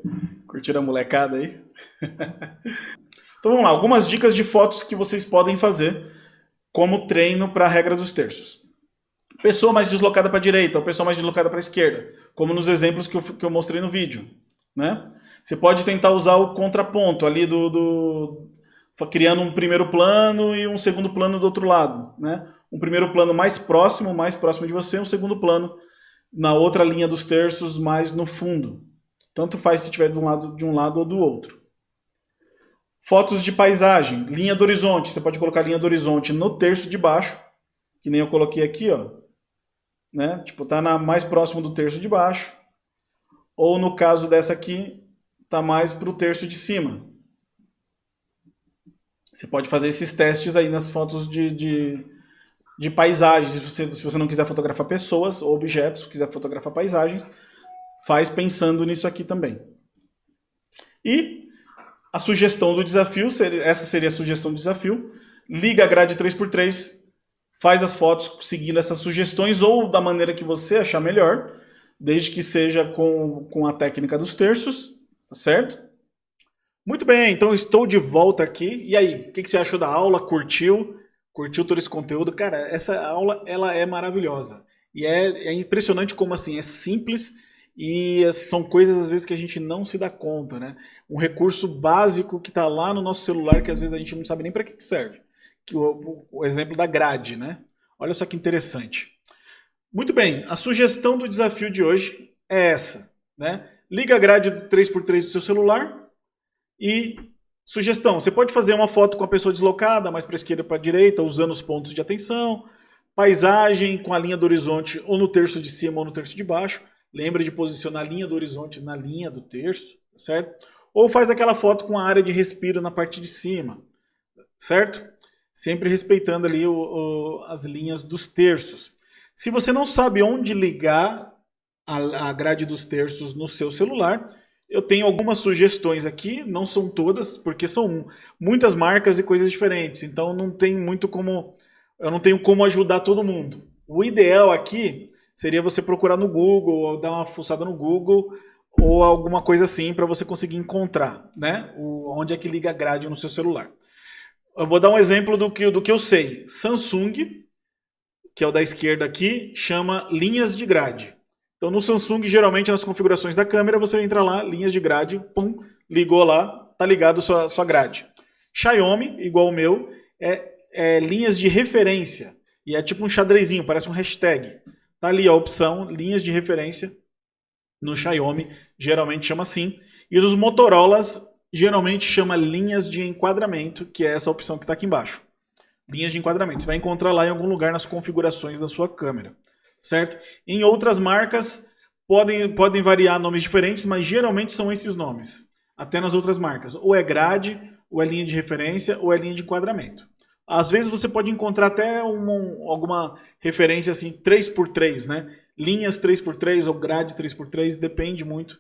Curtiram a molecada aí? Então vamos lá, algumas dicas de fotos que vocês podem fazer como treino para a regra dos terços. Pessoa mais deslocada para a direita ou pessoa mais deslocada para a esquerda, como nos exemplos que eu mostrei no vídeo, né? Você pode tentar usar o contraponto ali criando um primeiro plano e um segundo plano do outro lado, né? Um primeiro plano mais próximo de você, um segundo plano na outra linha dos terços, mais no fundo. Tanto faz se estiver de um lado ou do outro. Fotos de paisagem, linha do horizonte. Você pode colocar a linha do horizonte no terço de baixo, que nem eu coloquei aqui, ó. Né? Tipo, tá mais próximo do terço de baixo. Ou no caso dessa aqui, tá mais pro terço de cima. Você pode fazer esses testes aí nas fotos de paisagens. Se você não quiser fotografar pessoas ou objetos, quiser fotografar paisagens, faz pensando nisso aqui também. E a sugestão do desafio, essa seria a sugestão do desafio. Liga a grade 3x3, faz as fotos seguindo essas sugestões ou da maneira que você achar melhor, desde que seja com a técnica dos terços, tá certo? Muito bem, então eu estou de volta aqui. E aí, o que você achou da aula? Curtiu? Curtiu todo esse conteúdo? Cara, essa aula ela é maravilhosa. E é impressionante como assim, é simples e são coisas às vezes que a gente não se dá conta, né? Um recurso básico que está lá no nosso celular que às vezes a gente não sabe nem para que serve. Que o exemplo da grade, né? Olha só que interessante. Muito bem, a sugestão do desafio de hoje é essa, né? Liga a grade 3x3 do seu celular e sugestão, você pode fazer uma foto com a pessoa deslocada, mais para a esquerda ou para a direita, usando os pontos de atenção, paisagem com a linha do horizonte ou no terço de cima ou no terço de baixo. Lembra de posicionar a linha do horizonte na linha do terço, certo? Ou faz aquela foto com a área de respiro na parte de cima, certo? Sempre respeitando ali as linhas dos terços. Se você não sabe onde ligar a grade dos terços no seu celular, eu tenho algumas sugestões aqui, não são todas, porque são muitas marcas e coisas diferentes, então não tem muito como, eu não tenho como ajudar todo mundo. O ideal aqui seria você procurar no Google, ou dar uma fuçada no Google, ou alguma coisa assim para você conseguir encontrar, né? Onde é que liga a grade no seu celular. Eu vou dar um exemplo do que eu sei. Samsung, que é o da esquerda aqui, chama linhas de grade. Então no Samsung, geralmente nas configurações da câmera, você entra lá, linhas de grade, pum, ligou lá, tá ligado sua grade. Xiaomi, igual o meu, é linhas de referência. E é tipo um xadrezinho, parece um hashtag. Tá ali a opção, linhas de referência, no Xiaomi, geralmente chama assim. E nos Motorolas, geralmente chama linhas de enquadramento, que é essa opção que está aqui embaixo. Linhas de enquadramento. Você vai encontrar lá em algum lugar nas configurações da sua câmera, certo? Em outras marcas, podem variar nomes diferentes, mas geralmente são esses nomes. Até nas outras marcas. Ou é grade, ou é linha de referência, ou é linha de enquadramento. Às vezes você pode encontrar até alguma referência assim 3x3, né? Linhas 3x3 ou grade 3x3, depende muito.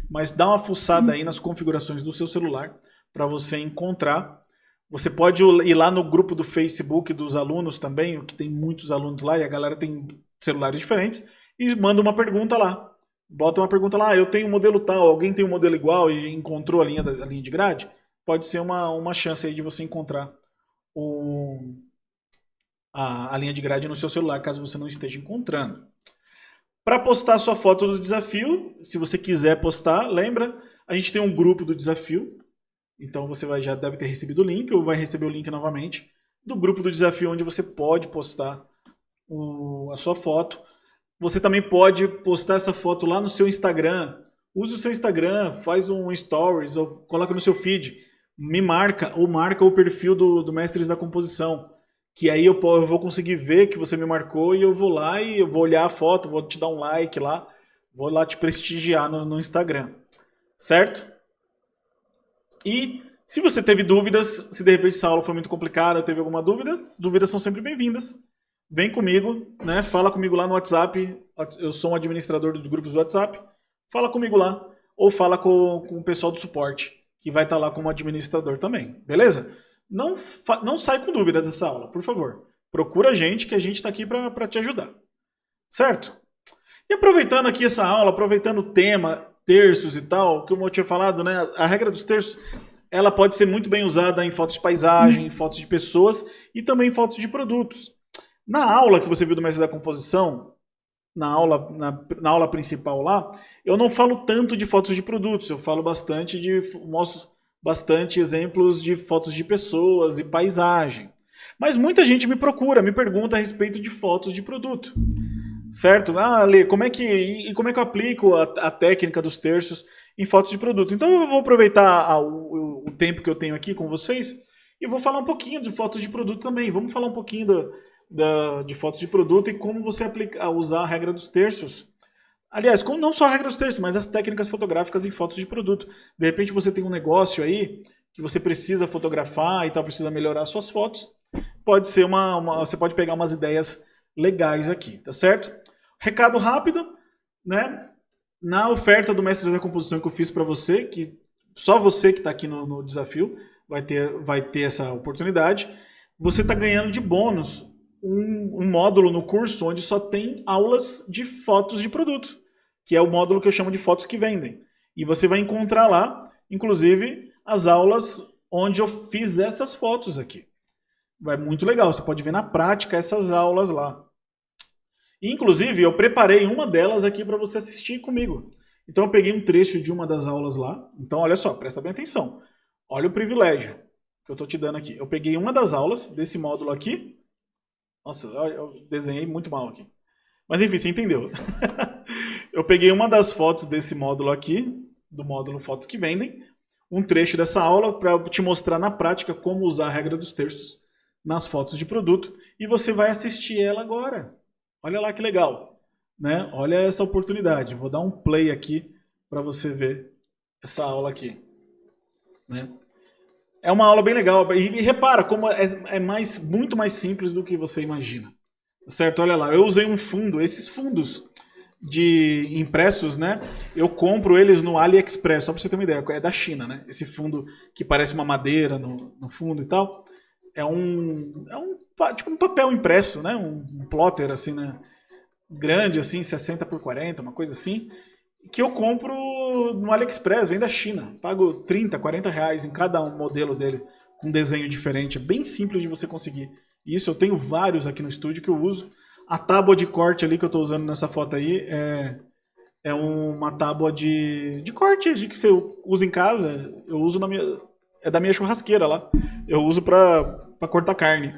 Mas dá uma fuçada aí nas configurações do seu celular para você encontrar. Você pode ir lá no grupo do Facebook dos alunos também, que tem muitos alunos lá e a galera tem celulares diferentes, e manda uma pergunta lá. Bota uma pergunta lá, eu tenho um modelo tal, alguém tem um modelo igual e encontrou a linha de grade? Pode ser uma chance aí de você encontrar a linha de grade no seu celular, caso você não esteja encontrando. Para postar sua foto do desafio, se você quiser postar, lembra, a gente tem um grupo do desafio, então você já deve ter recebido o link, ou vai receber o link novamente, do grupo do desafio, onde você pode postar a sua foto. Você também pode postar essa foto lá no seu Instagram. Use o seu Instagram, faz um stories, ou coloca no seu feed. Me marca, ou marca o perfil do Mestres da Composição. Que aí eu vou conseguir ver que você me marcou e eu vou lá e eu vou olhar a foto, vou te dar um like lá, vou lá te prestigiar no Instagram. Certo? E se você teve dúvidas, se de repente essa aula foi muito complicada, teve alguma dúvida, dúvidas são sempre bem-vindas. Vem comigo, né? Fala comigo lá no WhatsApp. Eu sou um administrador dos grupos do WhatsApp. Fala comigo lá. Ou fala com o pessoal do suporte, que vai estar lá como administrador também. Beleza? Não sai com dúvida dessa aula, por favor. Procura a gente, que a gente está aqui para te ajudar. Certo? E aproveitando aqui essa aula, aproveitando o tema, terços e tal, que eu tinha falado, né? A regra dos terços, ela pode ser muito bem usada em fotos de paisagem, em fotos de pessoas e também em fotos de produtos. Na aula que você viu do Mestre da Composição, na aula principal lá, eu não falo tanto de fotos de produtos, eu falo mostro bastante exemplos de fotos de pessoas e paisagem. Mas muita gente me procura, me pergunta a respeito de fotos de produto. Certo? Ah, Lê, como é que eu aplico a técnica dos terços em fotos de produto? Então eu vou aproveitar o tempo que eu tenho aqui com vocês e vou falar um pouquinho de fotos de produto também. Vamos falar um pouquinho de fotos de produto e como você usar a regra dos terços. Aliás, como não só a regra dos terços, mas as técnicas fotográficas em fotos de produto. De repente você tem um negócio aí que você precisa fotografar e tal, precisa melhorar suas fotos. Pode ser você pode pegar umas ideias legais aqui, tá certo? Recado rápido, né? Na oferta do Mestre da Composição que eu fiz para você, que só você que está aqui no desafio vai ter essa oportunidade, você está ganhando de bônus um módulo no curso onde só tem aulas de fotos de produto, que é o módulo que eu chamo de fotos que vendem. E você vai encontrar lá, inclusive, as aulas onde eu fiz essas fotos aqui. Vai muito legal, você pode ver na prática essas aulas lá. Inclusive, eu preparei uma delas aqui para você assistir comigo. Então eu peguei um trecho de uma das aulas lá. Então olha só, presta bem atenção. Olha o privilégio que eu estou te dando aqui. Eu peguei uma das aulas desse módulo aqui. Nossa, eu desenhei muito mal aqui. Mas enfim, você entendeu. Eu peguei uma das fotos desse módulo aqui, do módulo Fotos que Vendem, um trecho dessa aula para te mostrar na prática como usar a regra dos terços nas fotos de produto, e você vai assistir ela agora. Olha lá que legal, né? Olha essa oportunidade. Vou dar um play aqui para você ver essa aula aqui, né? É uma aula bem legal e repara como muito mais simples do que você imagina, certo? Olha lá, eu usei um fundo, esses fundos de impressos, né? Eu compro eles no AliExpress, só para você ter uma ideia, é da China, né? Esse fundo que parece uma madeira no fundo e tal. Tipo um papel impresso, né? Um plotter assim, né? Grande assim, 60 por 40, uma coisa assim, que eu compro no AliExpress, vem da China. Pago 30, 40 reais em cada modelo dele, com um desenho diferente. É bem simples de você conseguir. Isso, eu tenho vários aqui no estúdio que eu uso. A tábua de corte ali que eu estou usando nessa foto aí é uma tábua de corte que você usa em casa. Eu uso é da minha churrasqueira lá. Eu uso para cortar carne.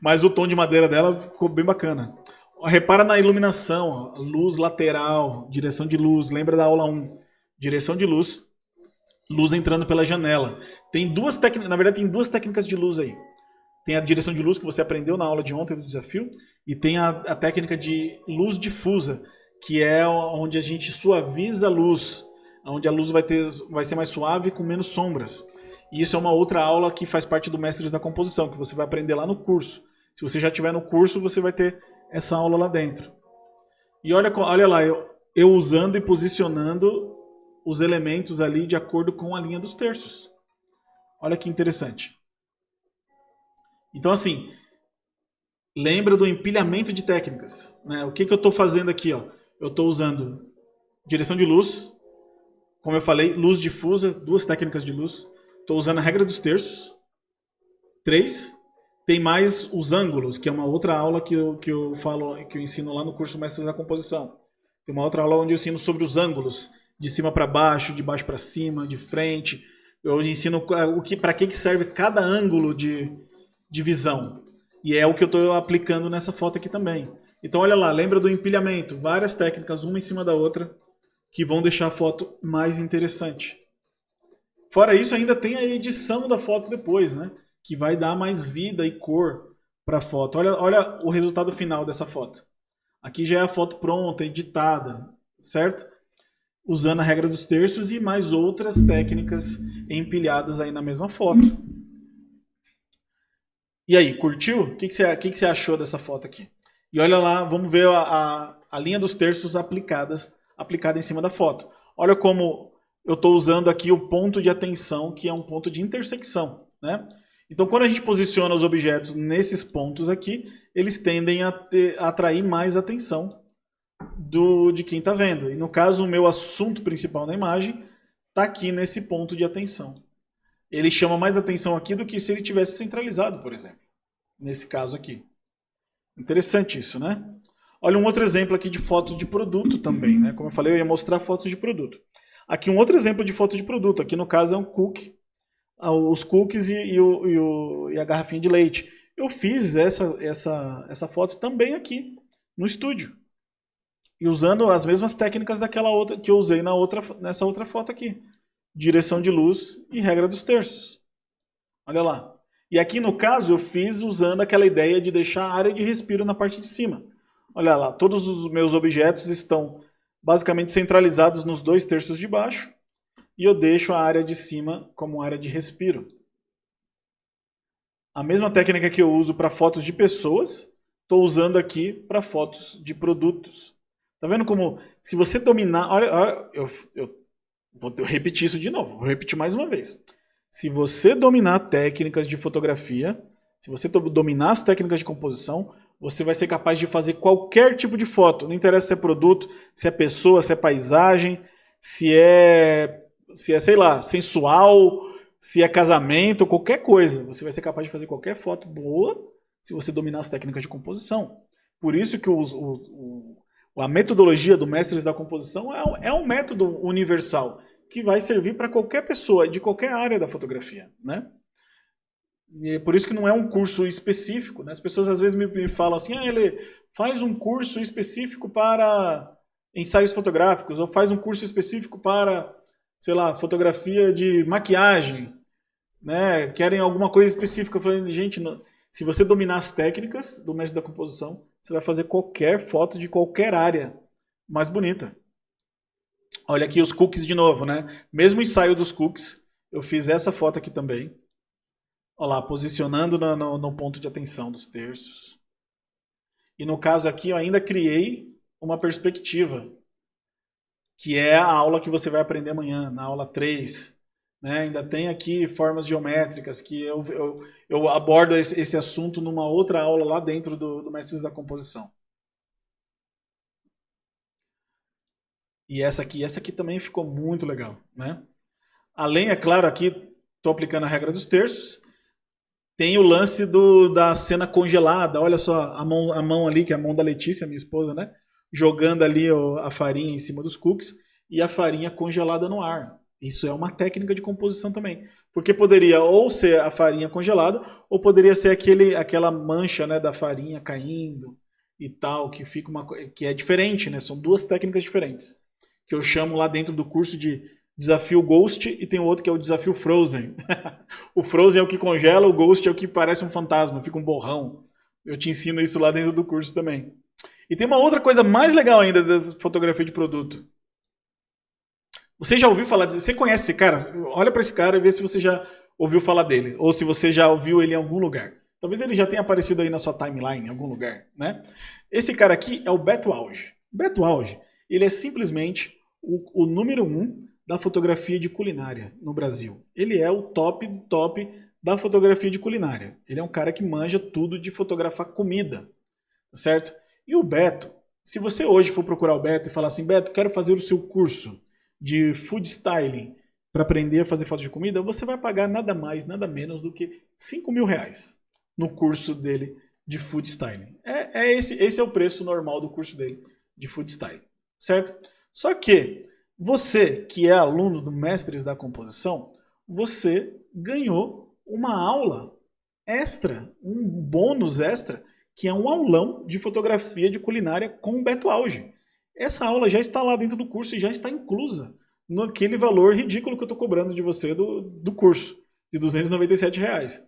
Mas o tom de madeira dela ficou bem bacana. Repara na iluminação, ó, luz lateral, direção de luz. Lembra da aula 1? Direção de luz, luz entrando pela janela. Tem duas técnicas, na verdade tem duas técnicas de luz aí. Tem a direção de luz que você aprendeu na aula de ontem do desafio, e tem a técnica de luz difusa, que é onde a gente suaviza a luz, onde a luz vai ser mais suave com menos sombras. E isso é uma outra aula que faz parte do Mestres da Composição, que você vai aprender lá no curso. Se você já estiver no curso, você vai ter essa aula lá dentro. E olha lá, eu usando e posicionando os elementos ali de acordo com a linha dos terços. Olha que interessante. Então assim, lembra do empilhamento de técnicas, né? O que eu estou fazendo aqui? Ó? Eu estou usando direção de luz, como eu falei, luz difusa, duas técnicas de luz. Estou usando a regra dos terços, 3. Tem mais os ângulos, que é uma outra aula que eu ensino lá no curso Mestres da Composição. Tem uma outra aula onde eu ensino sobre os ângulos, de cima para baixo, de baixo para cima, de frente. Eu ensino para que serve cada ângulo de visão. E é o que eu estou aplicando nessa foto aqui também. Então olha lá, lembra do empilhamento. Várias técnicas, uma em cima da outra, que vão deixar a foto mais interessante. Fora isso, ainda tem a edição da foto depois, né? Que vai dar mais vida e cor para a foto. Olha o resultado final dessa foto. Aqui já é a foto pronta, editada, certo? Usando a regra dos terços e mais outras técnicas empilhadas aí na mesma foto. E aí, curtiu? O que você achou dessa foto aqui? E olha lá, vamos ver a linha dos terços aplicada em cima da foto. Olha como eu estou usando aqui o ponto de atenção, que é um ponto de intersecção, né? Então, quando a gente posiciona os objetos nesses pontos aqui, eles tendem a atrair mais atenção de quem está vendo. E no caso, o meu assunto principal na imagem está aqui nesse ponto de atenção. Ele chama mais atenção aqui do que se ele tivesse centralizado, por exemplo. Nesse caso aqui. Interessante isso, né? Olha um outro exemplo aqui de fotos de produto também, né? Como eu falei, eu ia mostrar fotos de produto. Aqui um outro exemplo de foto de produto. Aqui no caso é um cookie. Os cookies e a garrafinha de leite. Eu fiz essa foto também aqui no estúdio. E usando as mesmas técnicas daquela outra que eu usei nessa outra foto aqui. Direção de luz e regra dos terços. Olha lá. E aqui no caso eu fiz usando aquela ideia de deixar a área de respiro na parte de cima. Olha lá, todos os meus objetos estão basicamente centralizados nos 2/3 de baixo. E eu deixo a área de cima como área de respiro. A mesma técnica que eu uso para fotos de pessoas, estou usando aqui para fotos de produtos. Tá vendo como, se você dominar... Olha, eu vou repetir isso de novo, vou repetir mais uma vez. Se você dominar técnicas de fotografia, se você dominar as técnicas de composição, você vai ser capaz de fazer qualquer tipo de foto. Não interessa se é produto, se é pessoa, se é paisagem, se é sei lá, sensual, se é casamento, qualquer coisa. Você vai ser capaz de fazer qualquer foto boa se você dominar as técnicas de composição. Por isso que a metodologia do Mestres da Composição é um método universal que vai servir para qualquer pessoa de qualquer área da fotografia, né? E é por isso que não é um curso específico, né? As pessoas às vezes me falam assim, ele faz um curso específico para ensaios fotográficos, ou faz um curso específico para, sei lá, fotografia de maquiagem, né? Querem alguma coisa específica. Eu falei, gente, se você dominar as técnicas do Mestre da Composição, você vai fazer qualquer foto de qualquer área mais bonita. Olha aqui os cookies de novo, né? Mesmo ensaio dos cookies, eu fiz essa foto aqui também. Olha lá, posicionando no ponto de atenção dos terços. E no caso aqui eu ainda criei uma perspectiva, que é a aula que você vai aprender amanhã, na aula 3. Né? Ainda tem aqui formas geométricas, que eu abordo esse assunto numa outra aula lá dentro do Mestres da Composição. E essa aqui também ficou muito legal. Né? Além, é claro, aqui estou aplicando a regra dos terços. Tem o lance da cena congelada. Olha só, a mão ali, que é a mão da Letícia, minha esposa, né? Jogando ali a farinha em cima dos cookies e a farinha congelada no ar. Isso é uma técnica de composição também. Porque poderia ou ser a farinha congelada, ou poderia ser aquela mancha, né, da farinha caindo e tal, que é diferente, né? São duas técnicas diferentes. Que eu chamo lá dentro do curso de desafio Ghost, e tem outro que é o desafio Frozen. O Frozen é o que congela, o Ghost é o que parece um fantasma, fica um borrão. Eu te ensino isso lá dentro do curso também. E tem uma outra coisa mais legal ainda da fotografia de produto. Você já ouviu falar disso? Você conhece esse cara? Olha para esse cara e vê se você já ouviu falar dele. Ou se você já ouviu ele em algum lugar. Talvez ele já tenha aparecido aí na sua timeline, em algum lugar. Né? Esse cara aqui é o Beto Auge. Beto Auge, ele é simplesmente o número 1 da fotografia de culinária no Brasil. Ele é o top da fotografia de culinária. Ele é um cara que manja tudo de fotografar comida. Certo? E o Beto, se você hoje for procurar o Beto e falar assim, Beto, quero fazer o seu curso de food styling para aprender a fazer fotos de comida, você vai pagar nada mais, nada menos do que R$5.000 no curso dele de food styling. Esse é o preço normal do curso dele de food styling, certo? Só que você que é aluno do Mestres da Composição, você ganhou uma aula extra, um bônus extra, que é um aulão de fotografia de culinária com o Beto Auge. Essa aula já está lá dentro do curso e já está inclusa naquele valor ridículo que eu estou cobrando de você do curso, de R$297.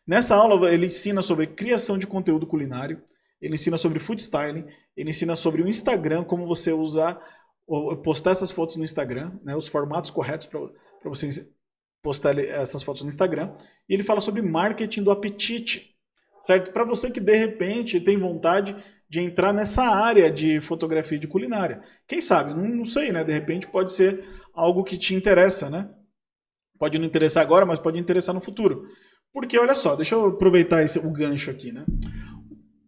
Nessa aula ele ensina sobre criação de conteúdo culinário, ele ensina sobre food styling, ele ensina sobre o Instagram, como você postar essas fotos no Instagram, né, os formatos corretos para você postar essas fotos no Instagram, e ele fala sobre marketing do apetite. Certo? Para você que de repente tem vontade de entrar nessa área de fotografia de culinária. Quem sabe? Não sei, né? De repente pode ser algo que te interessa, né? Pode não interessar agora, mas pode interessar no futuro. Porque, olha só, deixa eu aproveitar o gancho aqui, né?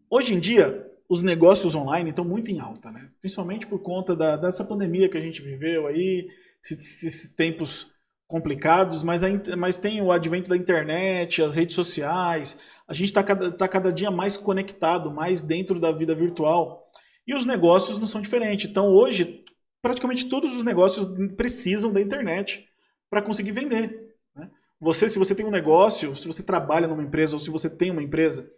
Hoje em dia, os negócios online estão muito em alta, né? Principalmente por conta dessa pandemia que a gente viveu aí, esses tempos complicados, mas tem o advento da internet, as redes sociais. A gente está cada dia mais conectado, mais dentro da vida virtual. E os negócios não são diferentes. Então, hoje, praticamente todos os negócios precisam da internet para conseguir vender. Né? Se você tem um negócio, se você trabalha numa empresa ou se você tem uma empresa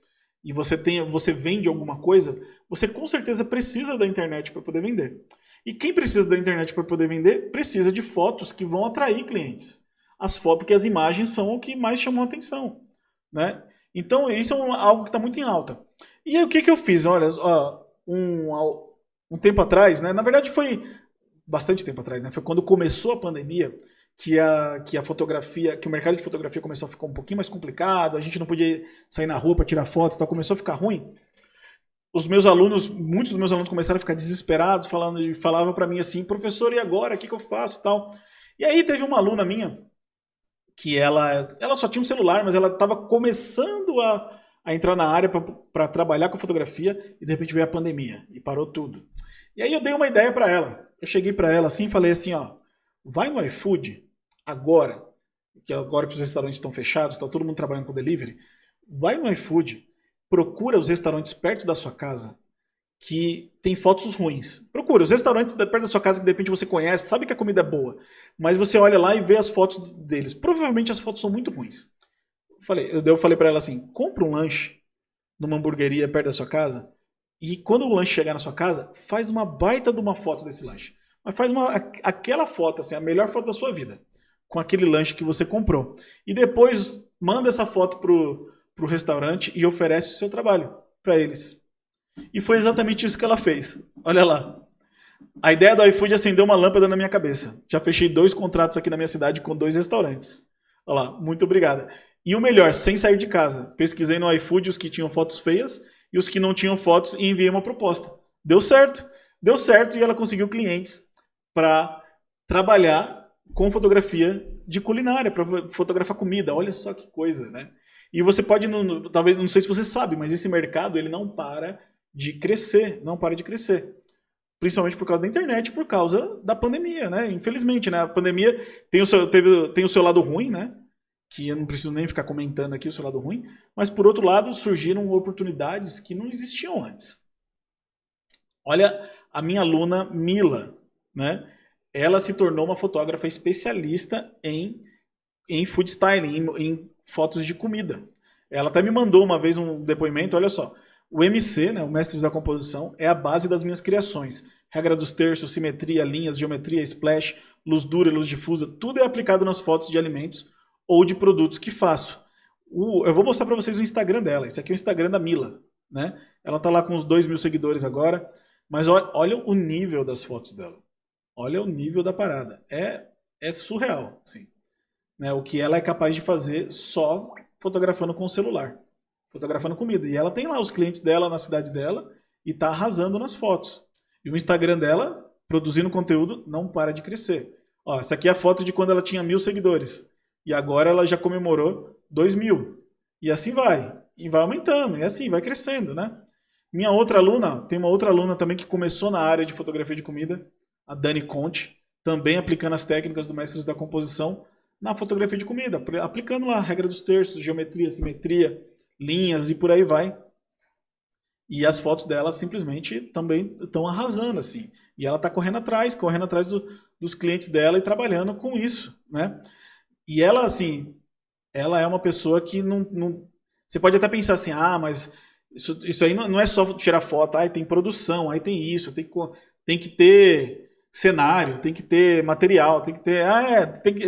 e você vende alguma coisa, você com certeza precisa da internet para poder vender. E quem precisa da internet para poder vender, precisa de fotos que vão atrair clientes. As fotos, porque as imagens são o que mais chamam a atenção, né? Então, isso é algo que está muito em alta. E aí, o que que eu fiz? Olha, um tempo atrás, né? Na verdade, foi bastante tempo atrás, né? Foi quando começou a pandemia que a fotografia, que o mercado de fotografia começou a ficar um pouquinho mais complicado, a gente não podia sair na rua para tirar foto, então começou a ficar ruim. Muitos dos meus alunos começaram a ficar desesperados, falavam para mim assim, professor, e agora? O que que eu faço? Tal. E aí teve uma aluna minha que ela só tinha um celular, mas ela estava começando a entrar na área para trabalhar com fotografia e de repente veio a pandemia e parou tudo. E aí eu dei uma ideia para ela. Eu cheguei para ela assim e falei assim, ó, vai no iFood agora que os restaurantes estão fechados, está todo mundo trabalhando com delivery, vai no iFood, procura os restaurantes perto da sua casa que tem fotos ruins. Procura os restaurantes perto da sua casa que de repente você conhece, sabe que a comida é boa, mas você olha lá e vê as fotos deles. Provavelmente as fotos são muito ruins. Eu falei para ela assim, compra um lanche numa hamburgueria perto da sua casa e quando o lanche chegar na sua casa, faz uma baita de uma foto desse lanche. Mas faz aquela foto, assim, a melhor foto da sua vida, com aquele lanche que você comprou. E depois manda essa foto pro restaurante e oferece o seu trabalho para eles. E foi exatamente isso que ela fez. Olha lá. A ideia do iFood acendeu uma lâmpada na minha cabeça. Já fechei 2 contratos aqui na minha cidade com 2 restaurantes. Olha lá, muito obrigada. E o melhor, sem sair de casa. Pesquisei no iFood os que tinham fotos feias e os que não tinham fotos e enviei uma proposta. Deu certo e ela conseguiu clientes para trabalhar com fotografia de culinária, para fotografar comida. Olha só que coisa, né? E você pode, talvez, não sei se você sabe, mas esse mercado ele não para de crescer, não para de crescer. Principalmente por causa da internet, por causa da pandemia, né? Infelizmente, né? A pandemia tem o seu lado ruim, né? Que eu não preciso nem ficar comentando aqui o seu lado ruim, mas por outro lado surgiram oportunidades que não existiam antes. Olha a minha aluna Mila, né? Ela se tornou uma fotógrafa especialista em food styling, em fotos de comida. Ela até me mandou uma vez um depoimento, olha só. O MC, né, o Mestres da Composição, é a base das minhas criações. Regra dos terços, simetria, linhas, geometria, splash, luz dura, luz difusa, tudo é aplicado nas fotos de alimentos ou de produtos que faço. Eu vou mostrar para vocês o Instagram dela. Esse aqui é o Instagram da Mila, né? Ela tá lá com uns 2.000 seguidores agora, mas olha o nível das fotos dela. Olha o nível da parada. É surreal, assim. Né? O que ela é capaz de fazer só fotografando com o celular. Fotografando comida. E ela tem lá os clientes dela na cidade dela e tá arrasando nas fotos. E o Instagram dela, produzindo conteúdo, não para de crescer. Ó, essa aqui é a foto de quando ela tinha 1.000 seguidores. E agora ela já comemorou 2.000. E assim vai. E vai aumentando. E assim, vai crescendo, né? Minha outra aluna, tem uma outra aluna também que começou na área de fotografia de comida, a Dani Conte, também aplicando as técnicas do Mestres da Composição na fotografia de comida, aplicando lá a regra dos terços, geometria, simetria, linhas e por aí vai. E as fotos dela simplesmente também estão arrasando, assim. E ela está correndo atrás dos clientes dela e trabalhando com isso, né? E ela, assim, ela é uma pessoa que não... Você pode até pensar assim, mas isso aí não é só tirar foto, aí tem produção, aí tem isso, tem que ter cenário, tem que ter material, tem que ter...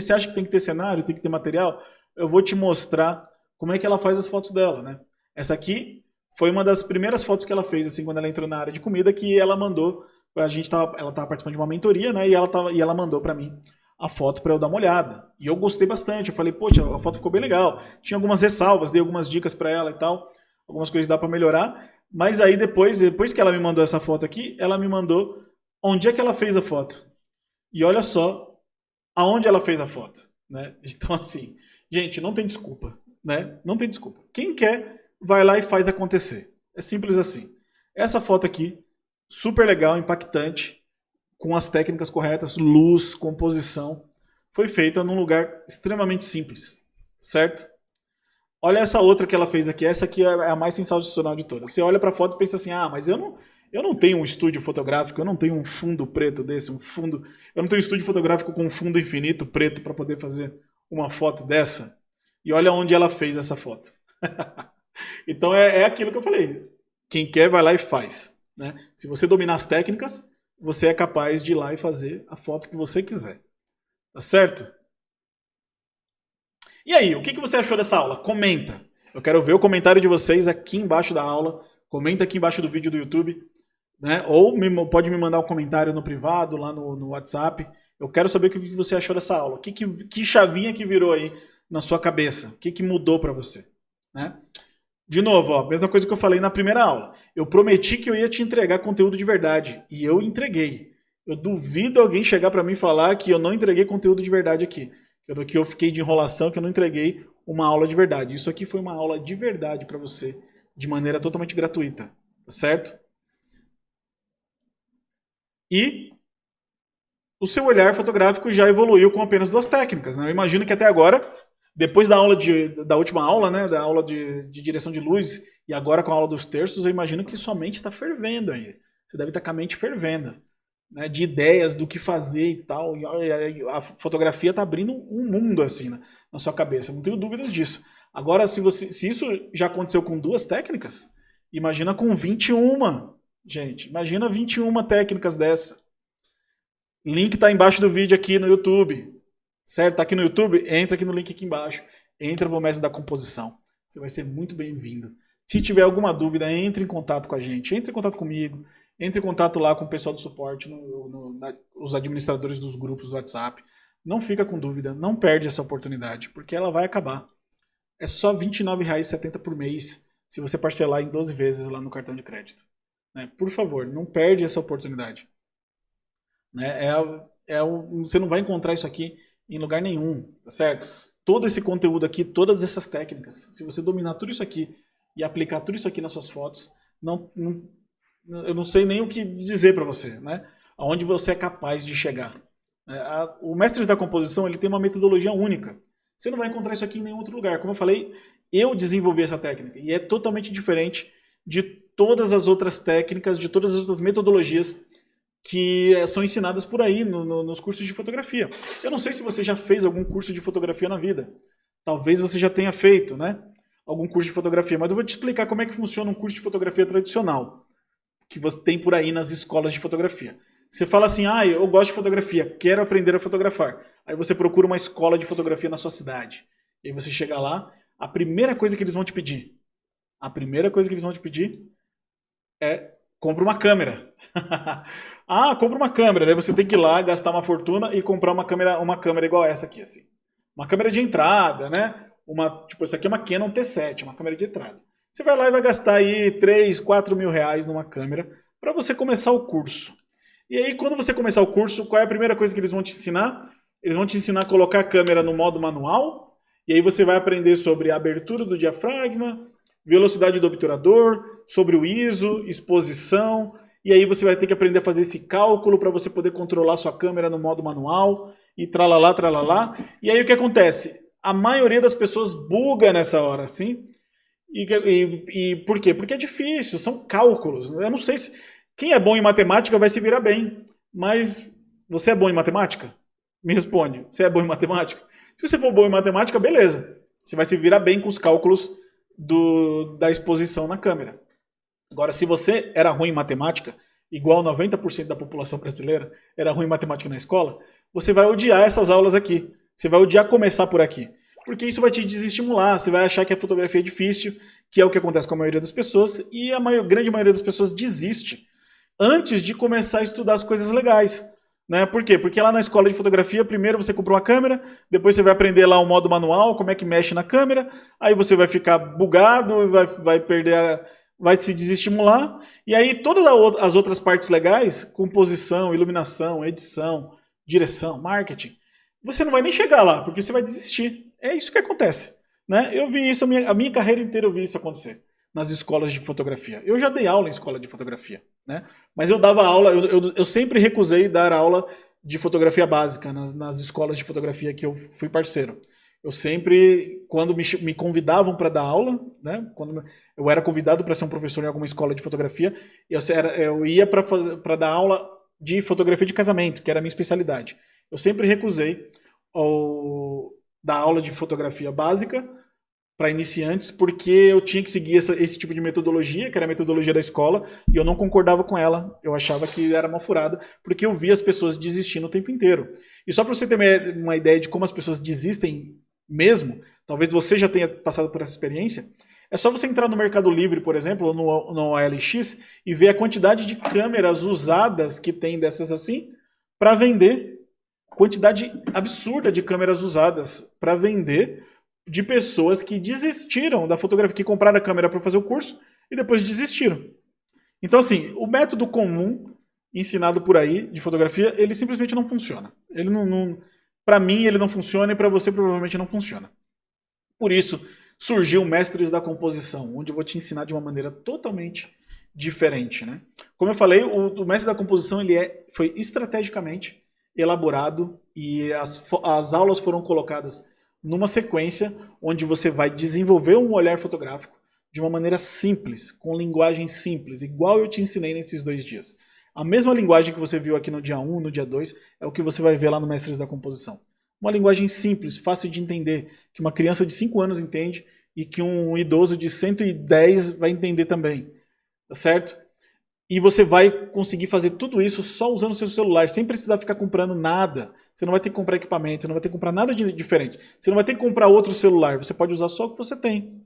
você acha que tem que ter cenário, tem que ter material? Eu vou te mostrar como é que ela faz as fotos dela, né? Essa aqui foi uma das primeiras fotos que ela fez, assim, quando ela entrou na área de comida, que ela mandou pra gente, ela estava participando de uma mentoria, né? E ela mandou para mim a foto para eu dar uma olhada. E eu gostei bastante, eu falei, poxa, a foto ficou bem legal. Tinha algumas ressalvas, dei algumas dicas para ela e tal, algumas coisas dá para melhorar. Mas aí depois que ela me mandou essa foto aqui, ela me mandou onde é que ela fez a foto. E olha só aonde ela fez a foto, né? Então assim, gente, não tem desculpa, né? Não tem desculpa. Quem quer, vai lá e faz acontecer. É simples assim. Essa foto aqui, super legal, impactante, com as técnicas corretas, luz, composição, foi feita num lugar extremamente simples, certo? Olha essa outra que ela fez aqui, essa aqui é a mais sensacional de todas. Você olha para a foto e pensa assim, mas eu não tenho um estúdio fotográfico, eu não tenho um fundo preto desse, eu não tenho um estúdio fotográfico com um fundo infinito preto para poder fazer uma foto dessa. E olha onde ela fez essa foto. Então é aquilo que eu falei. Quem quer vai lá e faz. Né? Se você dominar as técnicas, você é capaz de ir lá e fazer a foto que você quiser. Tá certo? E aí, o que você achou dessa aula? Comenta. Eu quero ver o comentário de vocês aqui embaixo da aula. Comenta aqui embaixo do vídeo do YouTube. Né? Ou pode me mandar um comentário no privado, lá no WhatsApp. Eu quero saber o que você achou dessa aula. Que chavinha que virou aí na sua cabeça? O que mudou para você? Né? De novo, ó, mesma coisa que eu falei na primeira aula. Eu prometi que eu ia te entregar conteúdo de verdade. E eu entreguei. Eu duvido alguém chegar para mim e falar que eu não entreguei conteúdo de verdade aqui. Que eu fiquei de enrolação, que eu não entreguei uma aula de verdade. Isso aqui foi uma aula de verdade para você. De maneira totalmente gratuita. Tá certo? E o seu olhar fotográfico já evoluiu com apenas 2 técnicas. Né? Eu imagino que até agora, depois da aula da última aula, né, da aula de direção de luz, e agora com a aula dos terços, eu imagino que sua mente está fervendo aí. Você deve estar com a mente fervendo. Né, de ideias do que fazer e tal. E a fotografia está abrindo um mundo assim, né, na sua cabeça. Eu não tenho dúvidas disso. Agora, se isso já aconteceu com 2 técnicas, imagina com 21. Gente, imagina 21 técnicas dessa. Link está embaixo do vídeo aqui no YouTube. Certo? Tá aqui no YouTube? Entra aqui no link aqui embaixo. Entra pro Mestre da Composição. Você vai ser muito bem-vindo. Se tiver alguma dúvida, entre em contato com a gente. Entre em contato comigo. Entre em contato lá com o pessoal do suporte, os administradores dos grupos do WhatsApp. Não fica com dúvida. Não perde essa oportunidade, porque ela vai acabar. É só R$ 29,70 por mês se você parcelar em 12 vezes lá no cartão de crédito. Né? Por favor, não perde essa oportunidade. Né? Você não vai encontrar isso aqui em lugar nenhum, tá certo? Todo esse conteúdo aqui, todas essas técnicas, se você dominar tudo isso aqui e aplicar tudo isso aqui nas suas fotos, eu não sei nem o que dizer para você, né? Aonde você é capaz de chegar. O Mestres da Composição, ele tem uma metodologia única. Você não vai encontrar isso aqui em nenhum outro lugar. Como eu falei, eu desenvolvi essa técnica e é totalmente diferente de todas as outras técnicas, de todas as outras metodologias que são ensinadas por aí nos cursos de fotografia. Eu não sei se você já fez algum curso de fotografia na vida. Talvez você já tenha feito, né? Algum curso de fotografia. Mas eu vou te explicar como é que funciona um curso de fotografia tradicional que você tem por aí nas escolas de fotografia. Você fala assim, eu gosto de fotografia, quero aprender a fotografar. Aí você procura uma escola de fotografia na sua cidade. E aí você chega lá, a primeira coisa que eles vão te pedir é: compra uma câmera. Compra uma câmera. Daí você tem que ir lá, gastar uma fortuna e comprar uma câmera igual essa aqui, assim. Uma câmera de entrada, né? Essa aqui é uma Canon T7, uma câmera de entrada. Você vai lá e vai gastar aí 3, 4 mil reais numa câmera para você começar o curso. E aí, quando você começar o curso, qual é a primeira coisa que eles vão te ensinar? Eles vão te ensinar a colocar a câmera no modo manual, e aí você vai aprender sobre a abertura do diafragma, velocidade do obturador, sobre o ISO, exposição, e aí você vai ter que aprender a fazer esse cálculo para você poder controlar sua câmera no modo manual, e tralalá, tralalá. E aí o que acontece? A maioria das pessoas buga nessa hora, assim. E por quê? Porque é difícil, são cálculos. Eu não sei se... Quem é bom em matemática vai se virar bem, mas você é bom em matemática? Me responde, você é bom em matemática? Se você for bom em matemática, beleza. Você vai se virar bem com os cálculos da exposição na câmera. Agora, se você era ruim em matemática, igual 90% da população brasileira era ruim em matemática na escola, você vai odiar essas aulas aqui. Você vai odiar começar por aqui. Porque isso vai te desestimular, você vai achar que a fotografia é difícil, que é o que acontece com a maioria das pessoas, e a grande maioria das pessoas desiste antes de começar a estudar as coisas legais. Né? Por quê? Porque lá na escola de fotografia, primeiro você compra uma câmera, depois você vai aprender lá o modo manual, como é que mexe na câmera, aí você vai ficar bugado, vai se desestimular, e aí todas as outras partes legais, composição, iluminação, edição, direção, marketing, você não vai nem chegar lá, porque você vai desistir. É isso que acontece. Né? Eu vi isso, a minha carreira inteira eu vi isso acontecer nas escolas de fotografia. Eu já dei aula em escola de fotografia, né? Mas eu dava aula, eu sempre recusei dar aula de fotografia básica nas escolas de fotografia que eu fui parceiro. Eu sempre, quando me convidavam para dar aula, né? Quando eu era convidado para ser um professor em alguma escola de fotografia, eu ia para dar aula de fotografia de casamento, que era a minha especialidade. Eu sempre recusei dar aula de fotografia básica para iniciantes, porque eu tinha que seguir esse tipo de metodologia, que era a metodologia da escola, e eu não concordava com ela. Eu achava que era uma furada, porque eu via as pessoas desistindo o tempo inteiro. E só para você ter uma ideia de como as pessoas desistem mesmo, talvez você já tenha passado por essa experiência, é só você entrar no Mercado Livre, por exemplo, ou no OLX, e ver a quantidade de câmeras usadas que tem dessas assim, para vender. Quantidade absurda de câmeras usadas para vender, de pessoas que desistiram da fotografia, que compraram a câmera para fazer o curso e depois desistiram. Então, assim, o método comum ensinado por aí de fotografia, ele simplesmente não funciona. Ele não para mim, ele não funciona e para você provavelmente não funciona. Por isso, surgiu o Mestres da Composição, onde eu vou te ensinar de uma maneira totalmente diferente, né? Como eu falei, o Mestre da Composição foi estrategicamente elaborado e as aulas foram colocadas numa sequência onde você vai desenvolver um olhar fotográfico de uma maneira simples, com linguagem simples, igual eu te ensinei nesses 2 dias. A mesma linguagem que você viu aqui no dia 1, no dia 2, é o que você vai ver lá no Mestres da Composição. Uma linguagem simples, fácil de entender, que uma criança de 5 anos entende e que um idoso de 110 vai entender também, tá certo? E você vai conseguir fazer tudo isso só usando o seu celular, sem precisar ficar comprando nada. Você não vai ter que comprar equipamento, você não vai ter que comprar nada de diferente. Você não vai ter que comprar outro celular, você pode usar só o que você tem.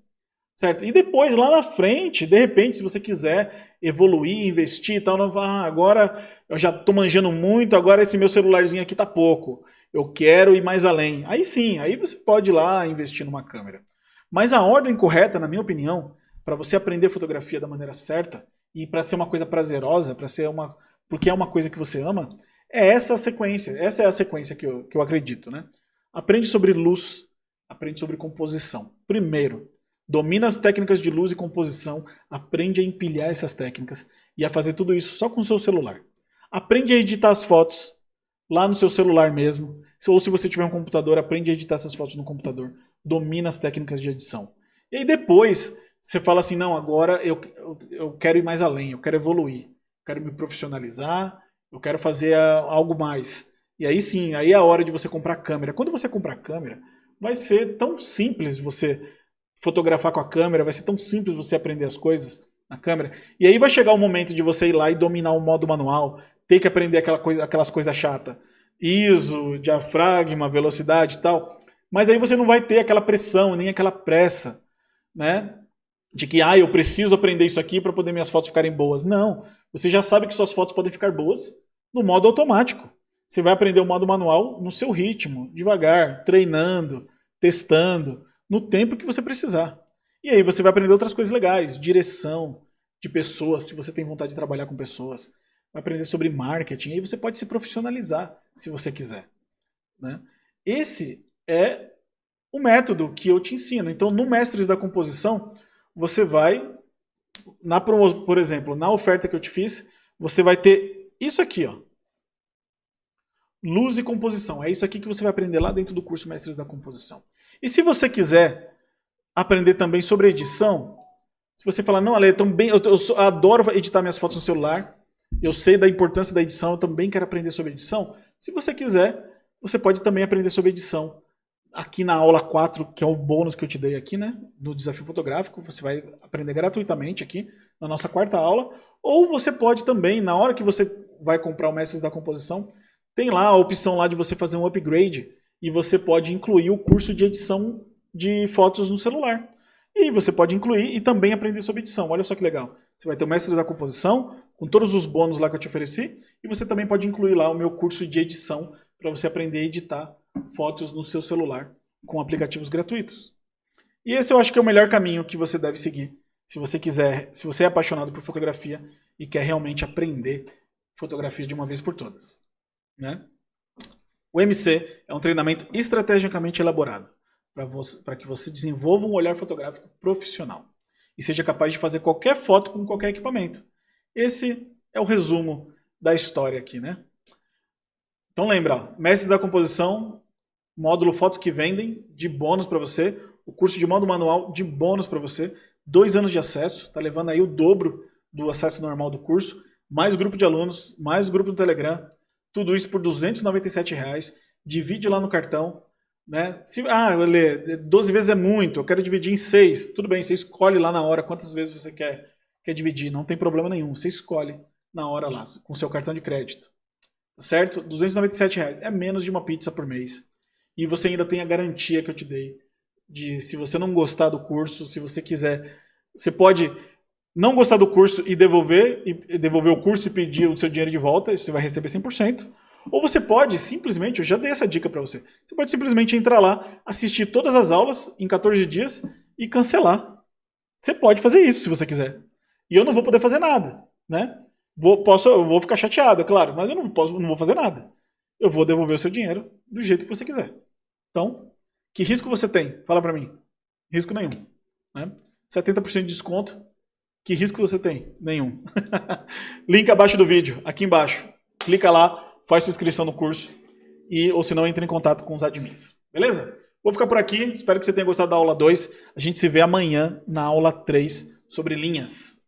Certo? E depois, lá na frente, de repente, se você quiser evoluir, investir e tal, não vai, agora eu já estou manjando muito, agora esse meu celularzinho aqui tá pouco. Eu quero ir mais além. Aí sim, aí você pode ir lá investir numa câmera. Mas a ordem correta, na minha opinião, para você aprender fotografia da maneira certa, e para ser uma coisa prazerosa, porque é uma coisa que você ama, é essa a sequência. Essa é a sequência que eu acredito, né? Aprende sobre luz, aprende sobre composição. Primeiro, domina as técnicas de luz e composição, aprende a empilhar essas técnicas e a fazer tudo isso só com o seu celular. Aprende a editar as fotos lá no seu celular mesmo, ou se você tiver um computador, aprende a editar essas fotos no computador. Domina as técnicas de edição. E aí depois você fala assim, não, agora eu quero ir mais além, eu quero evoluir, eu quero me profissionalizar, eu quero fazer algo mais. E aí sim, aí é a hora de você comprar câmera. Quando você comprar câmera, vai ser tão simples você fotografar com a câmera, vai ser tão simples você aprender as coisas na câmera. E aí vai chegar o momento de você ir lá e dominar o modo manual, ter que aprender aquelas coisas chatas. ISO, diafragma, velocidade e tal. Mas aí você não vai ter aquela pressão, nem aquela pressa, né? De que, eu preciso aprender isso aqui para poder minhas fotos ficarem boas. Não. Você já sabe que suas fotos podem ficar boas no modo automático. Você vai aprender o modo manual no seu ritmo, devagar, treinando, testando, no tempo que você precisar. E aí você vai aprender outras coisas legais, direção de pessoas, se você tem vontade de trabalhar com pessoas. Vai aprender sobre marketing, aí você pode se profissionalizar, se você quiser, né? Esse é o método que eu te ensino. Então, no Mestres da Composição, você vai, por exemplo, na oferta que eu te fiz, você vai ter isso aqui, ó. Luz e composição. É isso aqui que você vai aprender lá dentro do curso Mestres da Composição. E se você quiser aprender também sobre edição, se você falar, não, Ale, eu adoro editar minhas fotos no celular, eu sei da importância da edição, eu também quero aprender sobre edição. Se você quiser, você pode também aprender sobre edição. Aqui na aula 4, que é o bônus que eu te dei aqui, né, do desafio fotográfico, você vai aprender gratuitamente aqui na nossa 4ª aula. Ou você pode também, na hora que você vai comprar o Mestres da Composição, tem lá a opção lá de você fazer um upgrade e você pode incluir o curso de edição de fotos no celular. E você pode incluir e também aprender sobre edição. Olha só que legal. Você vai ter o Mestres da Composição, com todos os bônus lá que eu te ofereci, e você também pode incluir lá o meu curso de edição para você aprender a editar fotos no seu celular com aplicativos gratuitos. E esse eu acho que é o melhor caminho que você deve seguir, se você quiser, se você é apaixonado por fotografia e quer realmente aprender fotografia de uma vez por todas, né? O MC é um treinamento estrategicamente elaborado para que você desenvolva um olhar fotográfico profissional e seja capaz de fazer qualquer foto com qualquer equipamento. Esse é o resumo da história aqui, né? Então lembra, ó, Mestre da Composição, módulo Fotos que Vendem, de bônus para você, o curso de modo manual de bônus para você, 2 anos de acesso, tá levando aí o dobro do acesso normal do curso, mais grupo de alunos, mais grupo no Telegram, tudo isso por R$ 297, divide lá no cartão, Né? Lê, 12 vezes é muito, eu quero dividir em 6. Tudo bem, você escolhe lá na hora quantas vezes você quer dividir, não tem problema nenhum. Você escolhe na hora lá, com seu cartão de crédito. Certo? R$297 é menos de uma pizza por mês. E você ainda tem a garantia que eu te dei de se você não gostar do curso, se você quiser, você pode não gostar do curso e devolver o curso e pedir o seu dinheiro de volta, você vai receber 100%. Ou você pode simplesmente, eu já dei essa dica para você, você pode simplesmente entrar lá, assistir todas as aulas em 14 dias e cancelar. Você pode fazer isso se você quiser. E eu não vou poder fazer nada, né? Eu vou ficar chateado, é claro, mas eu não vou fazer nada. Eu vou devolver o seu dinheiro do jeito que você quiser. Então, que risco você tem? Fala pra mim. Risco nenhum. Né? 70% de desconto. Que risco você tem? Nenhum. Link abaixo do vídeo, aqui embaixo. Clica lá, faz sua inscrição no curso. Ou se não, entre em contato com os admins. Beleza? Vou ficar por aqui. Espero que você tenha gostado da aula 2. A gente se vê amanhã na aula 3 sobre linhas.